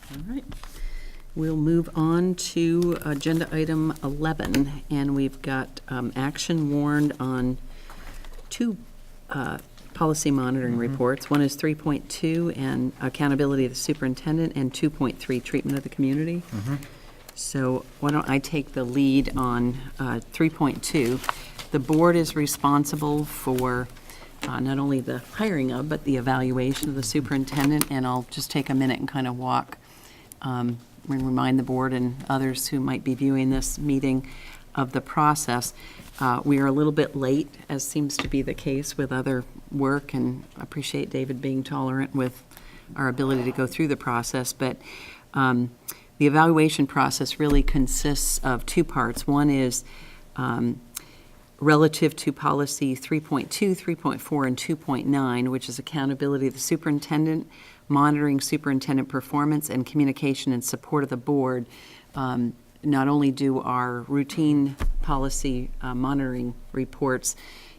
All right. We'll move on to agenda item 11, and we've got action warned on two policy monitoring reports. One is 3.2 and accountability of the superintendent, and 2.3 treatment of the community. So why don't I take the lead on 3.2. The board is responsible for not only the hiring of, but the evaluation of the superintendent, and I'll just take a minute and kind of walk, remind the board and others who might be viewing this meeting of the process. We are a little bit late, as seems to be the case with other work, and I appreciate David being tolerant with our ability to go through the process, but the evaluation process really consists of two parts. One is relative to policy 3.2, 3.4, and 2.9, which is accountability of the superintendent, monitoring superintendent performance, and communication and support of the board. Not only do our routine policy monitoring reports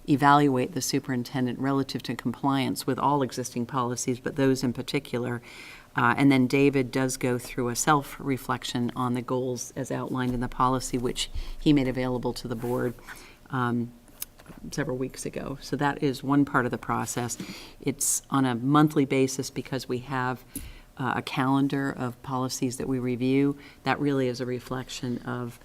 evaluate the superintendent relative to compliance with all existing policies, but those in particular. And then David does go through a self-reflection on the goals as outlined in the policy, which he made available to the board several weeks ago. So that is one part of the process. It's on a monthly basis because we have a calendar of policies that we review. That really is a reflection of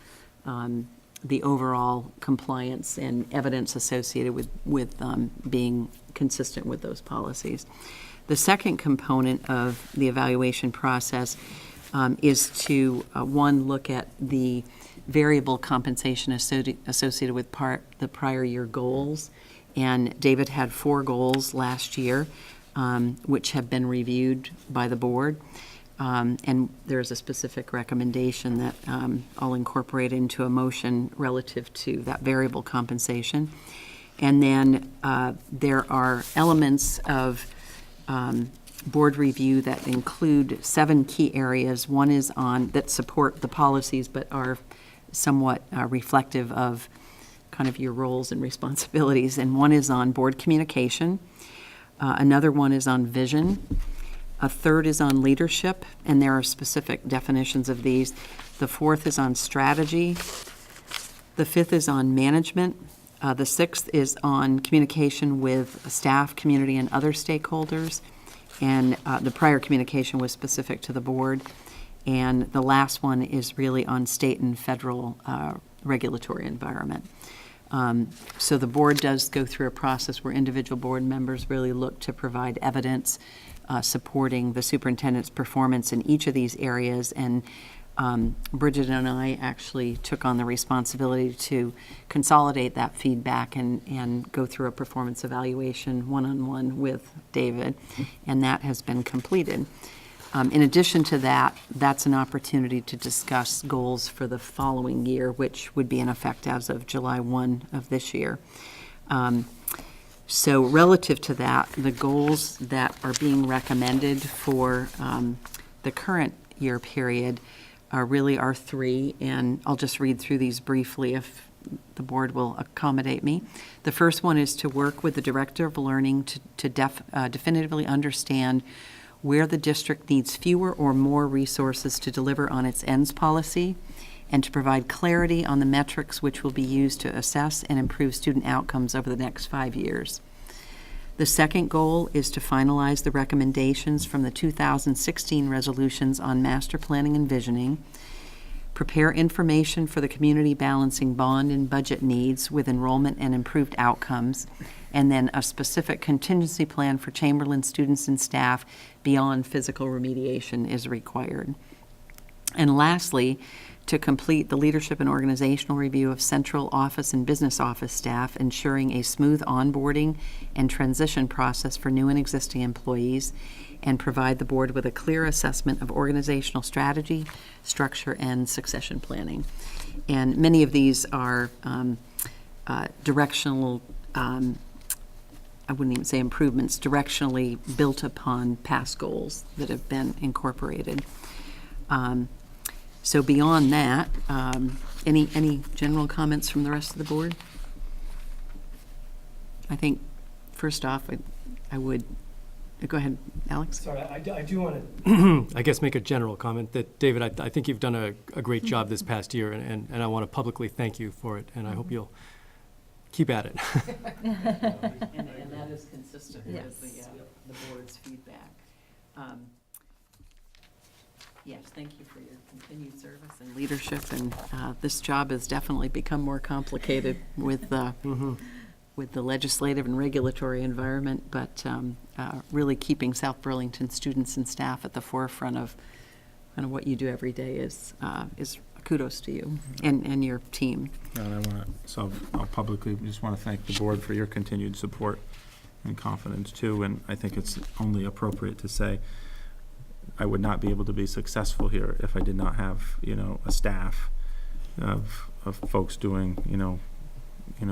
the overall compliance and evidence associated with being consistent with those policies. The second component of the evaluation process is to, one, look at the variable compensation associated with the prior year goals. And David had 4 goals last year, which have been reviewed by the board. And there's a specific recommendation that I'll incorporate into a motion relative to that variable compensation. And then there are elements of board review that include 7 key areas. One is on that support the policies but are somewhat reflective of kind of your roles and responsibilities. And one is on board communication. Another one is on vision. A third is on leadership, and there are specific definitions of these. The fourth is on strategy. The fifth is on management. The sixth is on communication with staff, community, and other stakeholders. And the prior communication was specific to the board. And the last one is really on state and federal regulatory environment. So the board does go through a process where individual board members really look to provide evidence supporting the superintendent's performance in each of these areas. And Bridget and I actually took on the responsibility to consolidate that feedback and go through a performance evaluation one-on-one with David, and that has been completed. In addition to that, that's an opportunity to discuss goals for the following year, which would be in effect as of July 1 of this year. So relative to that, the goals that are being recommended for the current year period really are 3, and I'll just read through these briefly if the board will accommodate me. The first one is to work with the Director of Learning to definitively understand where the district needs fewer or more resources to deliver on its ends policy, and to provide clarity on the metrics which will be used to assess and improve student outcomes over the next 5 years. The second goal is to finalize the recommendations from the 2016 resolutions on master planning and visioning, prepare information for the community balancing bond and budget needs with enrollment and improved outcomes, and then a specific contingency plan for Chamberlain students and staff beyond physical remediation is required. And lastly, to complete the leadership and organizational review of central office and business office staff, ensuring a smooth onboarding and transition process for new and existing employees, and provide the board with a clear assessment of organizational strategy, structure, and succession planning. And many of these are directional, I wouldn't even say improvements, directionally built upon past goals that have been incorporated. So beyond that, any general comments from the rest of the board? I think, first off, I would Go ahead, Alex. Sorry, I do want to, I guess, make a general comment that, David, I think you've done a great job this past year, and I want to publicly thank you for it, and I hope you'll keep at it. And that is consistent with the board's feedback. Yes, thank you for your continued service and leadership, and this job has definitely become more complicated with the legislative and regulatory environment, but really keeping South Burlington students and staff at the forefront of kind of what you do every day is kudos to you and your team. And I'll publicly just want to thank the board for your continued support and confidence too, and I think it's only appropriate to say I would not be able to be successful here if I did not have, a staff of folks doing,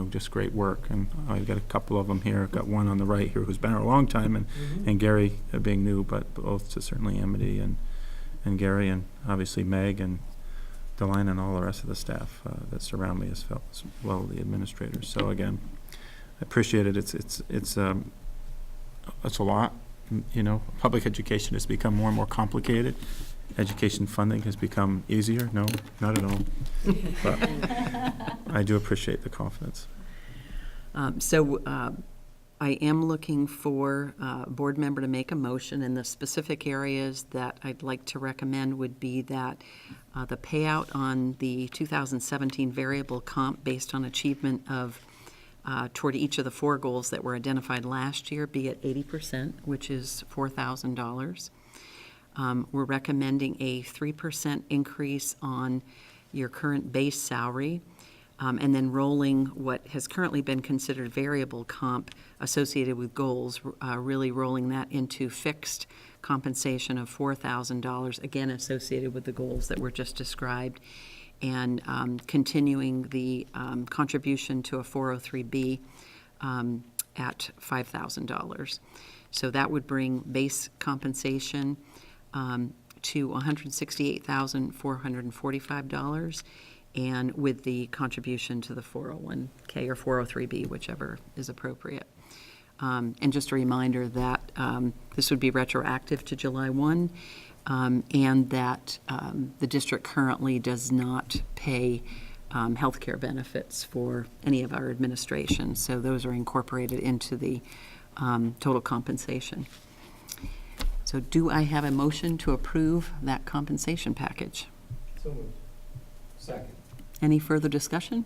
just great work. And I've got a couple of them here. I've got one on the right here who's been here a long time, and Gary being new, but both to certainly Amity and Gary, and obviously Meg and Deline and all the rest of the staff that surround me as well, the administrators. So again, I appreciate it. It's a lot. Public education has become more and more complicated. Education funding has become easier. No, not at all. But I do appreciate the confidence. I am looking for a board member to make a motion, and the specific areas that I'd like to recommend would be that the payout on the 2017 variable comp based on achievement of toward each of the 4 goals that were identified last year be at 80%, which is $4,000. We're recommending a 3% increase on your current base salary, and then rolling what has currently been considered variable comp associated with goals, really rolling that into fixed compensation of $4,000, again associated with the goals that were just described, and continuing the contribution to a 403B at $5,000. So that would bring base compensation to $168,445, and with the contribution to the 401K or 403B, whichever is appropriate. And just a reminder that this would be retroactive to July 1, and that the district currently does not pay health care benefits for any of our administration, so those are incorporated into the total compensation. So do I have a motion to approve that compensation package? So moved. Second. Any further discussion?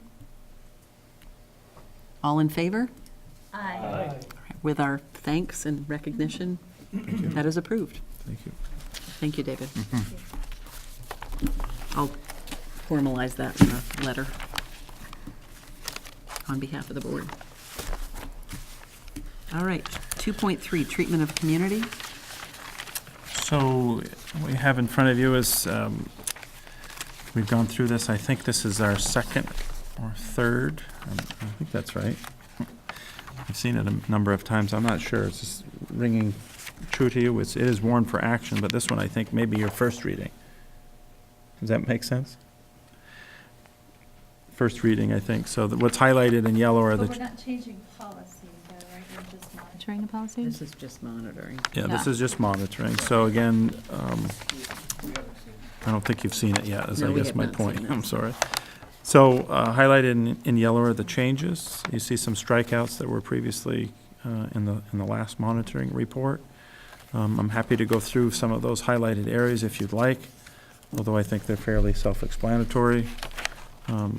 All in favor? Aye. With our thanks and recognition, that is approved. Thank you. Thank you, David. I'll formalize that in a letter on behalf of the board. All right, 2.3, treatment of community. So what we have in front of you is, we've gone through this, I think this is our second or third, I think that's right. I've seen it a number of times, I'm not sure, it's just ringing true to you. It is warned for action, but this one I think may be your first reading. Does that make sense? First reading, I think. So what's highlighted in yellow are But the... we're not changing policy, though, right? We're just monitoring. Monitoring the policy? This is just monitoring. Yeah, this Yeah. is just monitoring. So again, I don't think you've seen it yet, is No, I we guess have my not point. seen it. I'm sorry. So highlighted in yellow are the changes. You see some strikeouts that were previously in the last monitoring report. I'm happy to go through some of those highlighted areas if you'd like, although I think they're fairly self-explanatory. So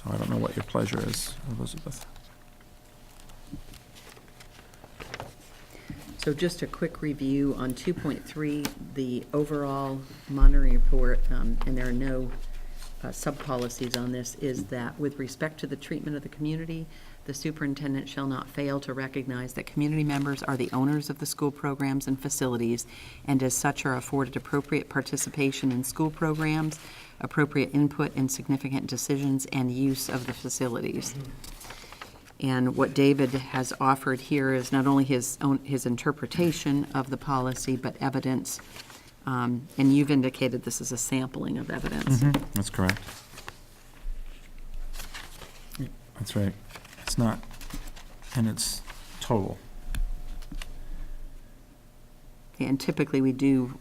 I don't know what your pleasure is, Elizabeth. So just a quick review on 2.3, the overall monitoring report, and there are no sub-policies on this, is that with respect to the treatment of the community, the superintendent shall not fail to recognize that community members are the owners of the school programs and facilities, and as such are afforded appropriate participation in school programs, appropriate input in significant decisions, and use of the facilities. And what David has offered here is not only his interpretation of the policy, but evidence, and you've indicated this is a sampling of evidence. That's correct. That's right. It's not in its total. And typically, we do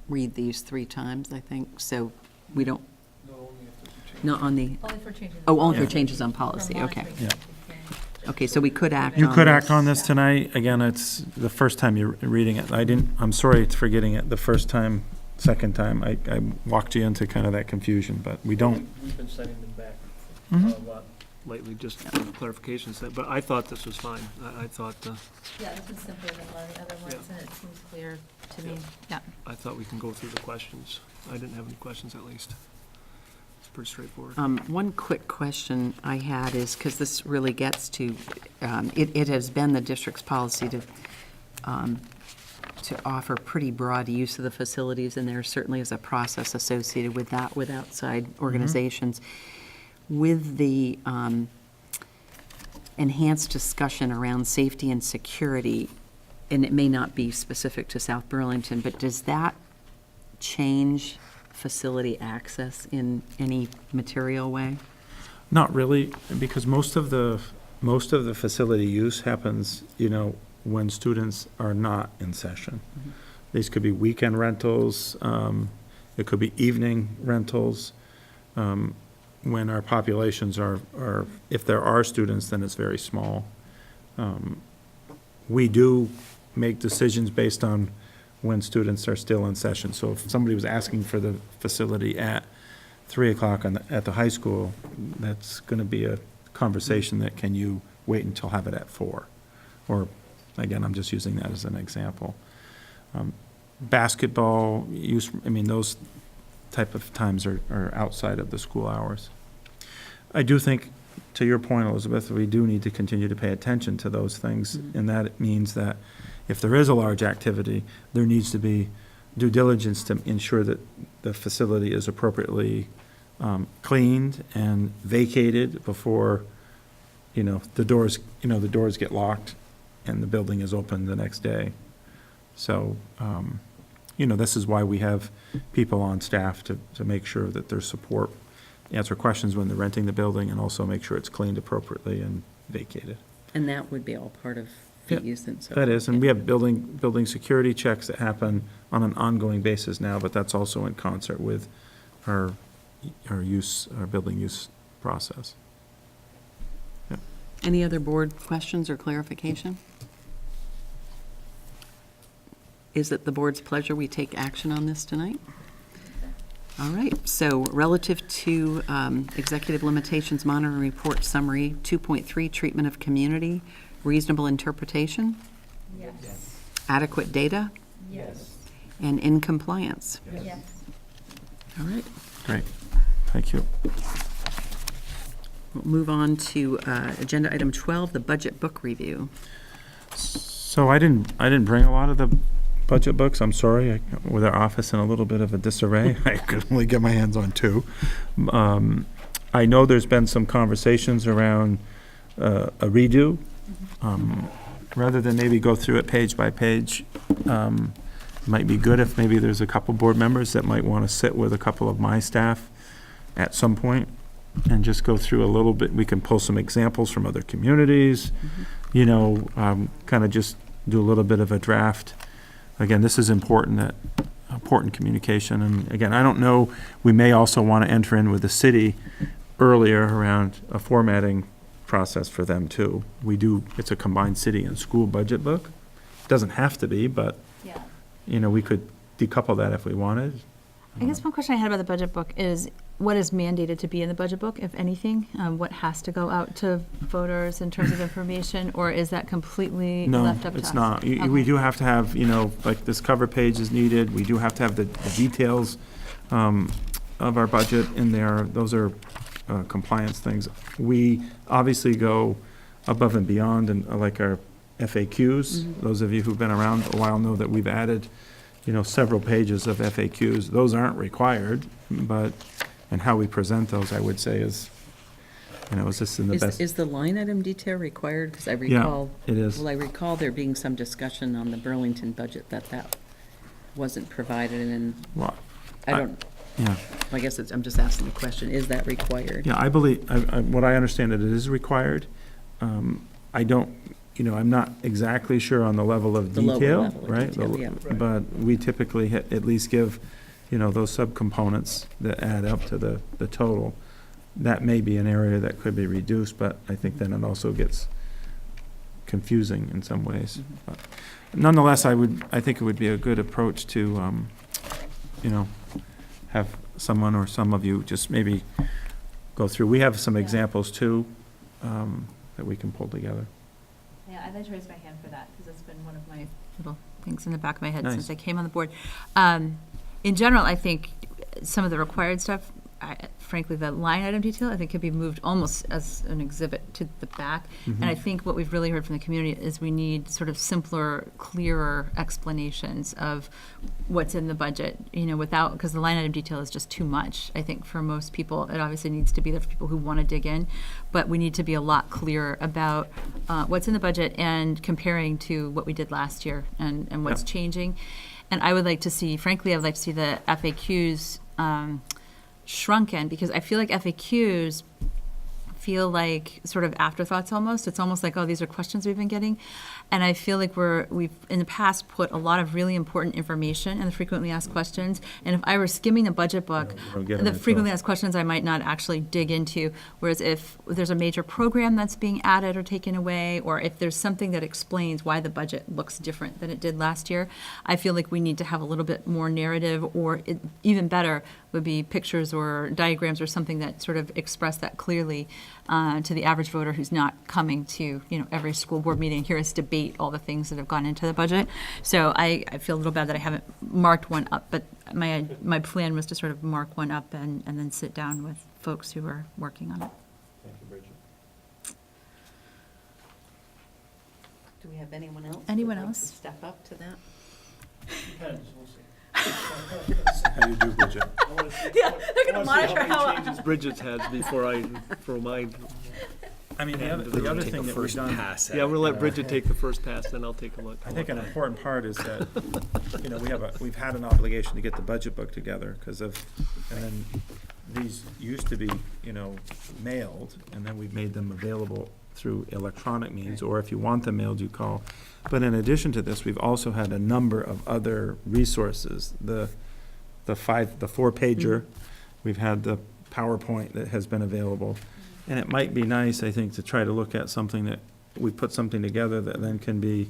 read these 3 times, I think, so we don't, No, only if there's a change. not on the, Only for changes. oh, only for Yeah. changes on policy, okay. Yeah. Okay, so we could act on You could act this. on this tonight. Again, it's the first time you're reading it. I'm sorry for getting it the first time, second time. I walked you into kind of that confusion, but we don't. We've been sending them back Mhm. a lot lately, just for clarifications, but I thought this was fine. I thought, Yeah, this is simpler than a lot of the other ones, and it seems clear to me. Yeah. I thought we can go through the questions. I didn't have any questions, at least. It's pretty straightforward. One quick question I had is, because this really gets to, it has been the district's policy to offer pretty broad use of the facilities, and there certainly is a process associated with that with outside organizations. With the enhanced discussion around safety and security, and it may not be specific to South Burlington, but does that change facility access in any material way? Not really, because most of the facility use happens, when students are not in session. These could be weekend rentals, it could be evening rentals. When our populations are, if there are students, then it's very small. We do make decisions based on when students are still in session. So if somebody was asking for the facility at 3 o'clock at the high school, that's gonna be a conversation that, can you wait until have it at 4? Or, again, I'm just using that as an example. Basketball use, those type of times are outside of the school hours. I do think, to your point, Elizabeth, we do need to continue to pay attention to those things, and that means that if there is a large activity, there needs to be due diligence to ensure that the facility is appropriately cleaned and vacated before, the doors get locked and the building is open the next day. So, this is why we have people on staff to make sure that there's support, answer questions when they're renting the building, and also make sure it's cleaned appropriately and vacated. And that would be all part of Yeah, fees and so. That is, and we have building security checks that happen on an ongoing basis now, but that's also in concert with our building use process. Any other board questions or clarification? Is it the board's pleasure we take action on this tonight? All right, so relative to executive limitations monitoring report summary, 2.3, treatment of community, reasonable interpretation, Yes. adequate data, Yes. and in compliance. Yes. All right, Great, thank you. we'll move on to agenda item 12, the budget book review. So I didn't bring a lot of the budget books, I'm sorry, with our office in a little bit of a disarray. I could only get my hands on 2. I know there's been some conversations around a redo. Rather than maybe go through it page by page, might be good if maybe there's a couple board members that might want to sit with a couple of my staff at some point and just go through a little bit. We can pull some examples from other communities, kind of just do a little bit of a draft. Again, this is important communication. And again, I don't know, we may also want to enter in with the city earlier around a formatting process for them too. It's a combined city and school budget book. Doesn't have to be, but, Yeah. We could decouple that if we wanted. I guess one question I had about the budget book is, what is mandated to be in the budget book, if anything? What has to go out to voters in terms of information, or is that completely No, left up to us? it's not. We Okay. do have to have, like this cover page is needed. We do have to have the details of our budget in there. Those are compliance things. We obviously go above and beyond, and like our FAQs. Those of you who've been around a while know that we've added, several pages of FAQs. Those aren't required, and how we present those, I would say, is this in the best? Is the line item detail required? Because I recall. It is. Well, I recall there being some discussion on the Burlington budget that wasn't provided, and Well, I don't, yeah. I guess I'm just asking the question, is that required? Yeah, I believe, what I understand, it is required. I don't I'm not exactly sure on the level of The lower detail, level of right? detail, yeah. But we typically at least give, those subcomponents that add up to the total. That may be an area that could be reduced, but I think then it also gets confusing in some ways. But nonetheless, I think it would be a good approach to, have someone or some of you just maybe go through. We have some Yeah. examples too, that we can pull together. Yeah, I'd like to raise my hand for that, because it's been one of my little things in the back of my head Nice. since I came on the board. In general, I think some of the required stuff, frankly, the line item detail, I think could be moved almost as an exhibit to the back. And I think what we've really heard from the community is we need sort of simpler, clearer explanations of what's in the budget, without, because the line item detail is just too much, I think, for most people. It obviously needs to be there for people who want to dig in, but we need to be a lot clearer about what's in the budget and comparing to what we did last year and what's changing. And I would like to see, frankly, I would like to see the FAQs shrunken, because I feel like FAQs feel like sort of afterthoughts almost. It's almost like, oh, these are questions we've been getting. And I feel like we've in the past put a lot of really important information in the frequently asked questions. And if I were skimming a budget book, You don't get them the until- frequently asked questions I might not actually dig into. Whereas if there's a major program that's being added or taken away, or if there's something that explains why the budget looks different than it did last year, I feel like we need to have a little bit more narrative, or even better would be pictures or diagrams or something that sort of express that clearly to the average voter who's not coming to, every school board meeting, hear us debate all the things that have gone into the budget. So I feel a little bad that I haven't marked one up, but my plan was to sort of mark one up and then sit down with folks who are working on it. Thank you, Bridget. Do we have anyone else? Anyone who'd like to else? Step up to that? Depends, we'll see. How you do, Bridget? Yeah, they're gonna monitor I how- want to see how many changes Bridget's had before I throw mine. I mean, Yeah, the other Take thing a that we've first done, pass at Yeah, it. we'll let Bridget take the first pass, then I'll take a look. I think an important part is that, we've had an obligation to get the budget book together and then these used to be, mailed, and then we've made them available through electronic means, or if you want them mailed, you call. But in addition to this, we've also had a number of other resources, the 4-pager, we've had the PowerPoint that has been available. And it might be nice, I think, to try to look at something that, we put something together that then can be,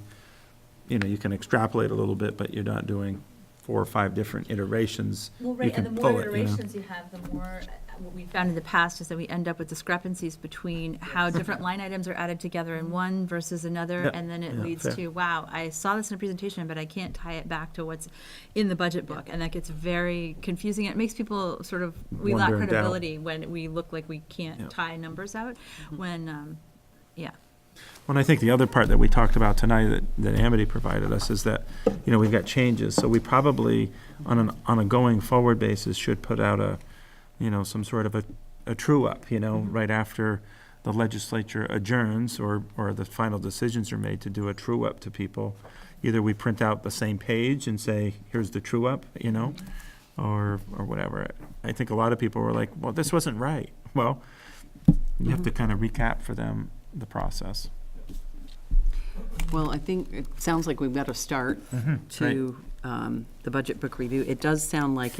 you can extrapolate a little bit, but you're not doing 4 or 5 different iterations. Well, You right, and can the more pull it, iterations you have, the more, what we found in the past is that we end up with discrepancies between how different line items are added together in one versus another, Yeah, and then it yeah, leads fair. to, wow, I saw this in a presentation, but I can't tie it back to what's in the budget book, and that gets very confusing, and it makes people sort of, we lack Wonder and doubt. credibility when we look like we Yeah. can't tie numbers out, when, yeah. Well, I think the other part that we talked about tonight that Amity provided us is that, we've got changes, so we probably, on a going forward basis, should put out some sort of a true-up, right after the legislature adjourns or the final decisions are made, to do a true-up to people. Either we print out the same page and say, here's the true-up, or whatever. I think a lot of people were like, well, this wasn't right. Well, you have to kind of recap for them the process. Well, I think it sounds like we've got to start to the budget book review. It does sound like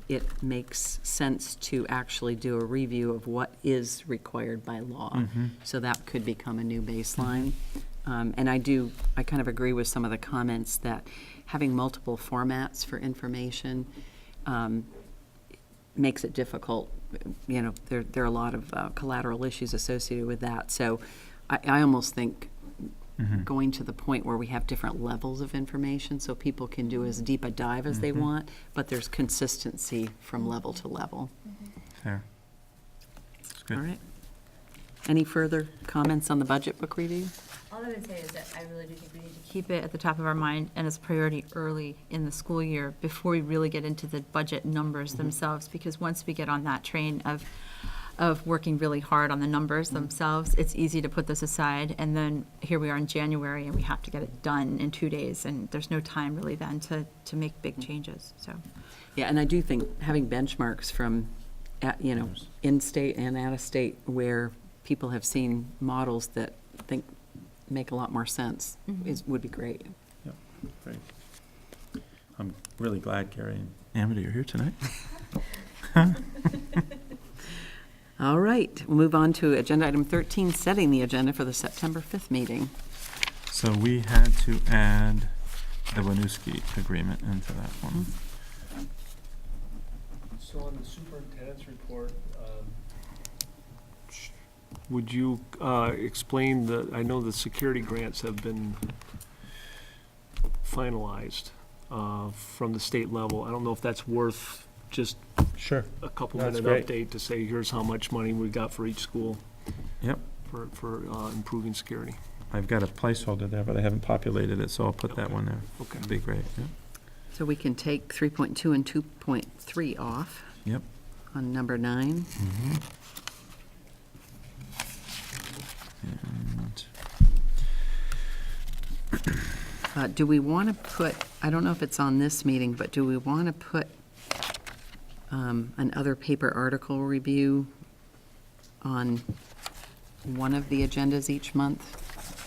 it makes sense to actually do a review of what is required by law. So that could become a new baseline. And I kind of agree with some of the comments that having multiple formats for information makes it difficult. There are a lot of collateral issues associated with that. So I almost think going to the point where we have different levels of information so people can do as deep a dive as they want, but there's consistency from level to level. Fair. That's good. All right. Any further comments on the budget book review? All I would say is that I really do think we need to keep it at the top of our mind and as a priority early in the school year before we really get into the budget numbers themselves, because once we get on that train of working really hard on the numbers themselves, it's easy to put this aside, and then here we are in January and we have to get it done in 2 days, and there's no time really then to make big changes, so. Yeah, and I do think having benchmarks from, in-state and out-of-state where people have seen models that think make a lot more sense, would be great. Great. I'm really glad Gary and Amity are here tonight. All right, we'll move on to agenda item 13, setting the agenda for the September 5th meeting. So we had to add the Winooski agreement into that one. So on the superintendent's report, would you explain I know the security grants have been finalized from the state level. I don't know if that's worth just Sure. a couple That's minute great. update to say, here's how much money we got for each school Yep. for improving security. I've got a placeholder there, but I haven't populated it, so I'll put that one there. Okay. That'd be great, yep. So we can take 3.2 and 2.3 off Yep. on number 9. Mhm. And Do we want to put, I don't know if it's on this meeting, but do we want to put an other paper article review on one of the agendas each month,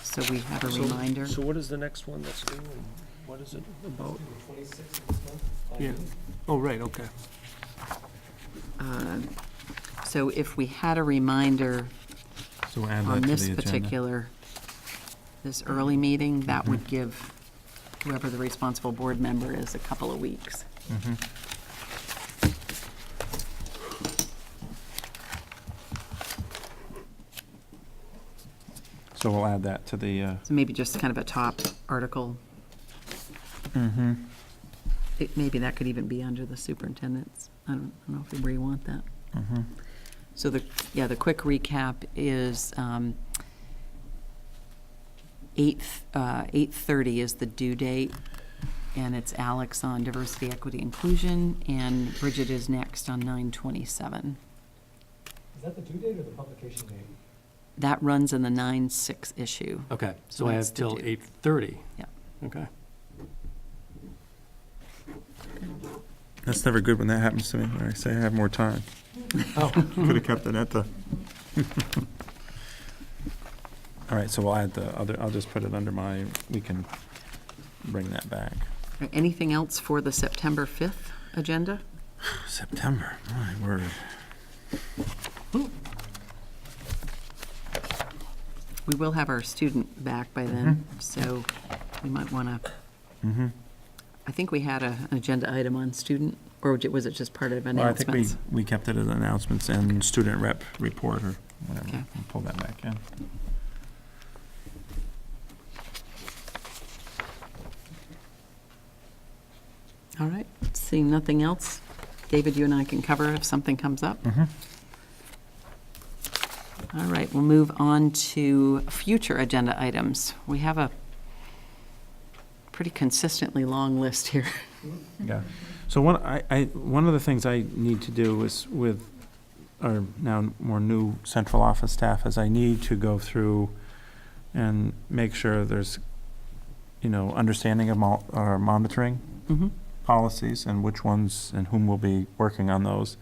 so we have a reminder? So what is the next one that's due, and what is it about? 26th of this month? Yeah. Oh, right, okay. So if we had a reminder So we'll add that on to this the agenda. particular, this early meeting, that would give whoever the responsible board member is a couple of weeks. Mhm. So we'll add that to the, So maybe just kind of a top article. mhm. Maybe that could even be under the superintendent's. I don't know if we want that. Mhm. So the quick recap is 8:30 is the due date, and it's Alex on diversity, equity, inclusion, and Bridget is next on 9/27. Is that the due date or the publication date? That runs in the 9/6 issue. Okay, So so I that's have the till due. 8:30? Yeah. Okay. That's never good when that happens to me, when I say I have more time. Oh. Could have kept it at the. All right, so we'll add the other, I'll just put it under we can bring that back. Anything else for the September 5th agenda? September, my word. We will have our student back by then, so we might want to, Mm-hmm. I think we had an agenda item on student, or was it just part of Well, I think announcements? we kept it as announcements and student rep report or whatever. Okay. We'll pull that back in. All right, seeing nothing else, David, you and I can cover if something comes up. Mm-hmm. All right, we'll move on to future agenda items. We have a pretty consistently long list here. Yeah. So one of the things I need to do is with our now more new central office staff is I need to go through and make sure there's, understanding of our monitoring Mhm. policies and which ones and whom will be working on those.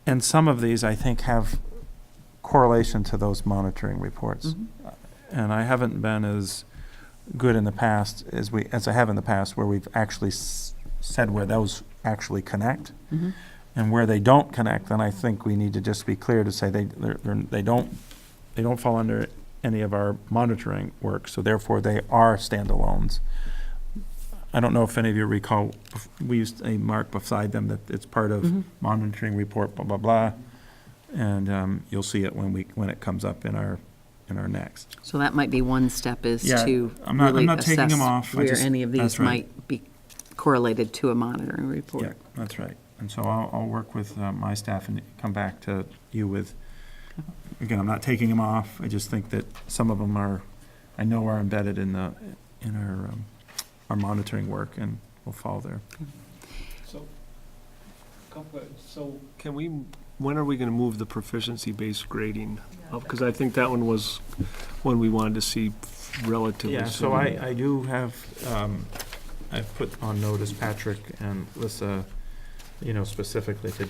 And some of these, I think, have correlation to those monitoring reports. Mhm. And I haven't been as good in the past as I have in the past, where we've actually said where those actually connect. Mhm. And where they don't connect, then I think we need to just be clear to say they don't fall under any of our monitoring work, so therefore they are standalones. I don't know if any of you recall, we used a mark beside them that it's part of Mhm. monitoring report, blah, blah, blah. And you'll see it when it comes up in our next. So that might be one step, is Yeah, to I'm not really taking them assess off. I where just- any of that's these right. might be correlated to a monitoring Yeah, report. that's right. And so I'll work with my staff and come back to you with, again, I'm not taking them off. I just think that some of them are embedded in our monitoring work and will fall there. So when are we going to move the proficiency-based grading up? Because I think that one was one we wanted to see relatively soon. Yeah, so I do have, I've put on notice Patrick and Lissa, specifically to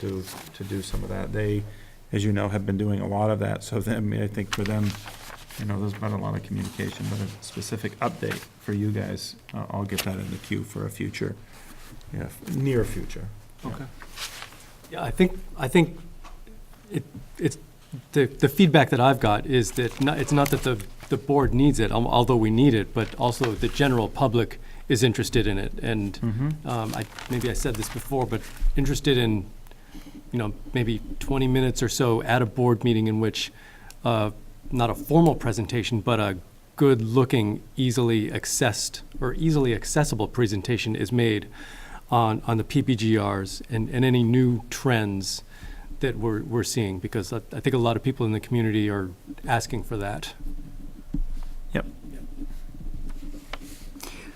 do some of that. They, as you know, have been doing a lot of that, so then, I think for them, You know, there's been a lot of communication, but a specific update for you guys, I'll get that in the queue for a future, near future. Okay. Yeah, I think it's, the feedback that I've got is that it's not that the board needs it, although we need it, but also the general public is interested in it. And maybe I said this before, but interested in, maybe 20 minutes or so at a board meeting in which, not a formal presentation, but a good-looking, easily accessible presentation is made on the PPGRs and any new trends that we're seeing, because I think a lot of people in the community are asking for that. Yep.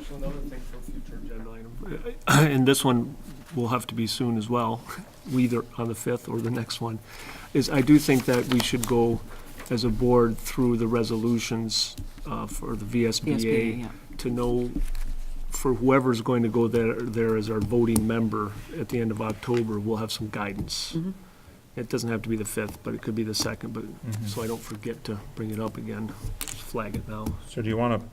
So another thing for future agenda item, and this one will have to be soon as well, either on the 5th or the next one, is I do think that we should go as a board through the resolutions for the VSBA yeah. to know, for whoever's going to go there as our voting member at the end of October, we'll have some guidance. Mhm. It doesn't have to be the 5th, but it could be the 2nd, but, so I don't forget to bring it up again, just flag it now. So do you want to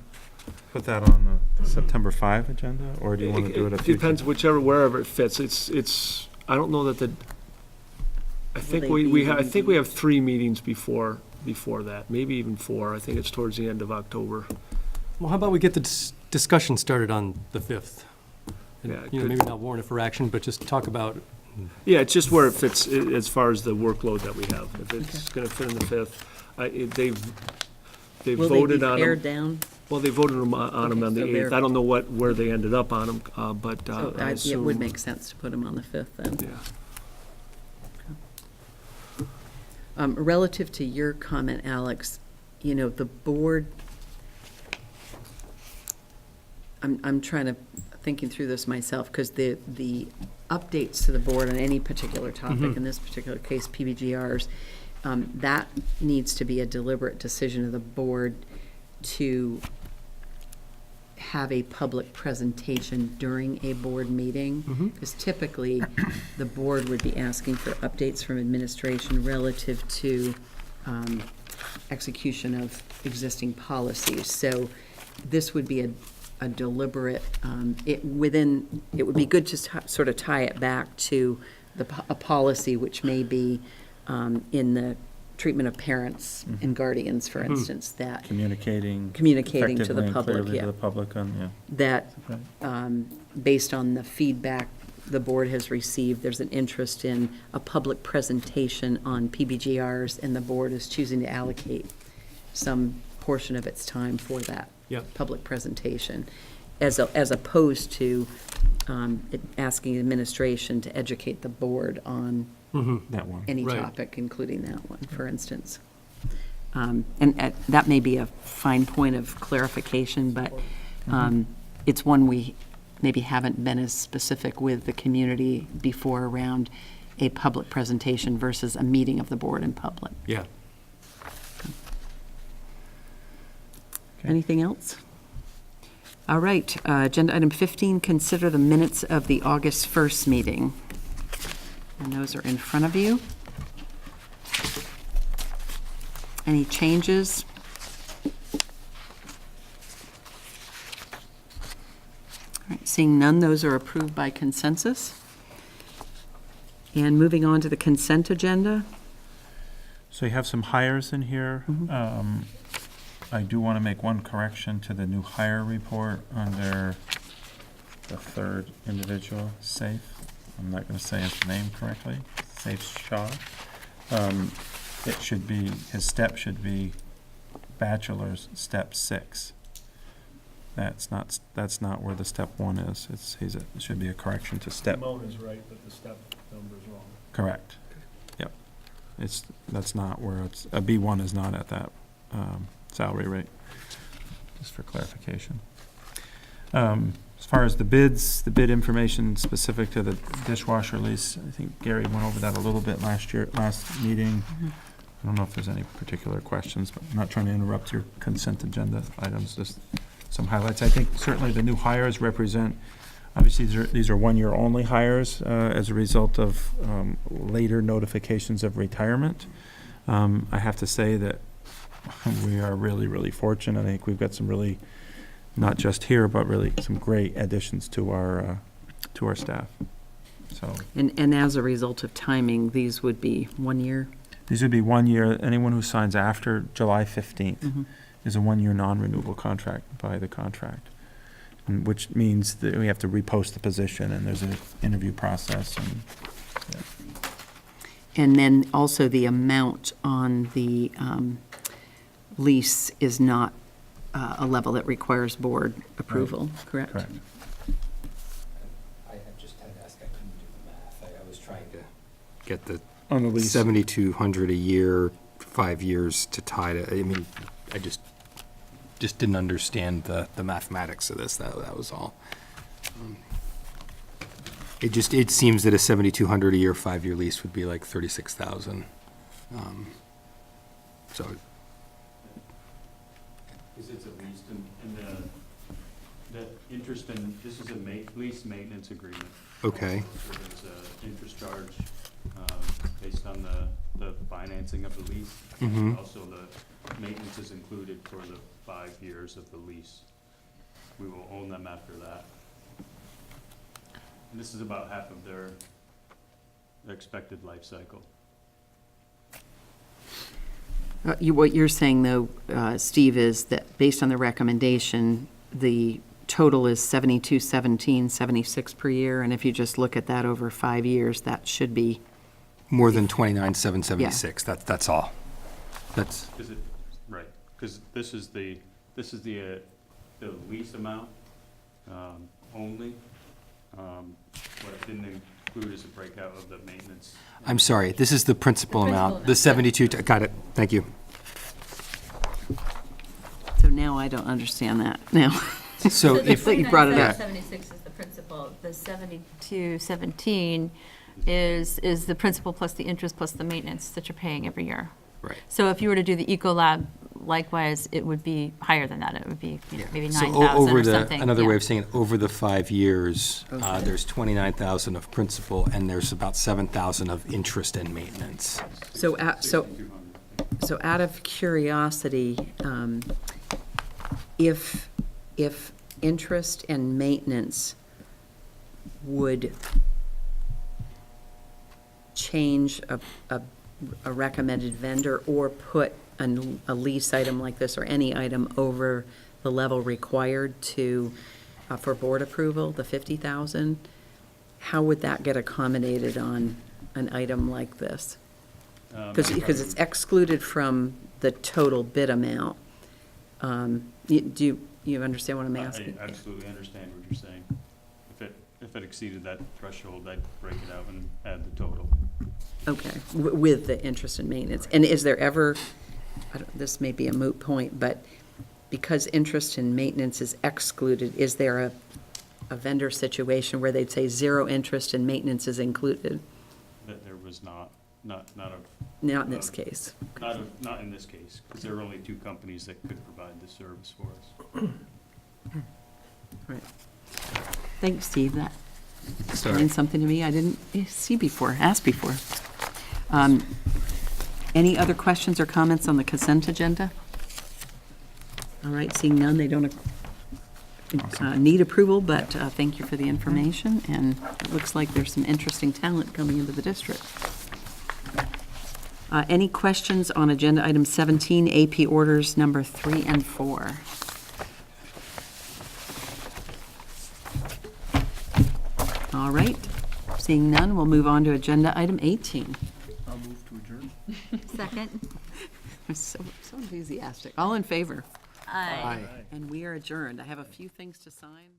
put that on the September 5 agenda, or do you want to do it a future? Depends, wherever it fits. It's, I don't know that I think they I be- think we have 3 meetings before that, maybe even 4. I think it's towards the end of October. Well, how about we get the discussion started on the 5th? And, Yeah, it could- maybe not warrant it for action, but just talk about, Yeah, it's just where it fits as far as the workload that we have. If it's gonna fit in the 5th, they've Will they be voted on pared them. down? Well, they voted on them on Okay, the so 8th. they're- I don't know where they ended up on them, but So I it assume. would make sense to put them on the 5th then. Yeah. Relative to your comment, Alex, the board, I'm thinking through this myself, because the updates to the board on any particular topic, in this particular case, PBGRs, that needs to be a deliberate decision of the board to have a public presentation during a board meeting. Because typically, the board would be asking for updates from administration relative to execution of existing policies. So this would be a deliberate, it would be good to sort of tie it back to a policy which may be in the treatment of parents and guardians, for instance, that Communicating to the effectively and public, clearly yeah. to the public on, That, Right. based on the feedback the board has received, there's an interest in a public presentation on PBGRs, and the board is choosing to allocate some portion of its time for that Yep. public presentation, as opposed to asking administration to educate the board on that one. any Right. topic, including that one, for instance. And that may be a fine point of clarification, but it's one we maybe haven't been as specific with the community before around a public presentation versus a meeting of the board in public. yeah. Okay. Anything else? All right, agenda item 15, consider the minutes of the August 1st meeting. And those are in front of you. Any changes? All right, seeing none, those are approved by consensus. And moving on to the consent agenda. So you have some hires in here. I do want to make one correction to the new hire report under the third individual, Safe. I'm not going to say his name correctly, Safe Shaw. It should be, his step should be bachelor's, step 6. That's not where the step 1 is. It should be a correction to The step. amount is right, but the step number is wrong. Correct. Yep. That's not where a B1 is not at that salary rate, just for clarification. As far as the bids, the bid information specific to the dishwasher lease, I think Gary went over that a little bit last meeting. I don't know if there's any particular questions, but I'm not trying to interrupt your consent agenda items, just some highlights. I think certainly the new hires represent, obviously, these are one-year only hires as a result of later notifications of retirement. I have to say that we are really, really fortunate. I think we've got some really, not just here, but really some great additions to our staff. So And as a result of timing, these would be 1 year? these would be 1 year. Anyone who signs after July 15th Mhm. is a 1-year non-renewable contract by the contract, and which means that we have to repost the position, and there's an interview process. And And then also the amount on the lease is not a level that requires board approval, correct? correct. I just had to ask, I couldn't do the math. I was trying to get the On the lease. 7,200 a year, 5 years to tie to, I mean, I just didn't understand the mathematics of this, that was all. It seems that a 7,200 a year, 5-year lease would be like 36,000. So, Because it's at least in the interest in, this is a lease maintenance agreement. okay, So there's an interest charge based on the financing of the lease. Mhm. Also, the maintenance is included for the 5 years of the lease. We will own them after that. And this is about half of their expected life cycle. What you're saying, though, Steve, is that based on the recommendation, the total is 7217, 76 per year, and if you just look at that over 5 years, that should be, more than 29,776, that's all. That's, Right, because this is the lease amount only. What it didn't include is a breakout of the maintenance. I'm sorry, this is the principal The principal amount, the amount, 72, got it, thank you. so now I don't understand that, now. So if, you brought it up. 76 is the principal, the 7217 is the principal plus the interest plus the maintenance that you're paying every year. right. So if you were to do the Ecolab, likewise, it would be higher than that. It would be maybe So 9,000 over or the, something. another yeah. way of saying it, over the 5 years, Okay. there's 29,000 of principal, and there's about 7,000 of interest and maintenance. So, so 6,200. So out of curiosity, if interest and maintenance would change a recommended vendor or put a lease item like this or any item over the level required for board approval, the 50,000, how would that get accommodated on an item like this? Because it's excluded from the total bid amount. Do you understand what I'm asking? I absolutely understand what you're saying. If it exceeded that threshold, I'd break it out and add the total. Okay, with the interest and maintenance. And is there ever, this may be a moot point, but because interest and maintenance is excluded, is there a vendor situation where they'd say 0 interest and maintenance is included? That there was not of. Not in this case. Not in this case, because there are only 2 companies that could provide the service for us. Right. Thanks, Steve. That Sorry. explains something to me I didn't ask before. Any other questions or comments on the consent agenda? All right, seeing none, they don't need approval, but thank you for the information, and it looks like there's some interesting talent coming into the district. Any questions on agenda item 17, AP orders number 3 and 4? All right, seeing none, we'll move on to agenda item 18. I'll move to adjourn. Second. I'm so enthusiastic. All in favor? Aye. And we are adjourned. I have a few things to sign.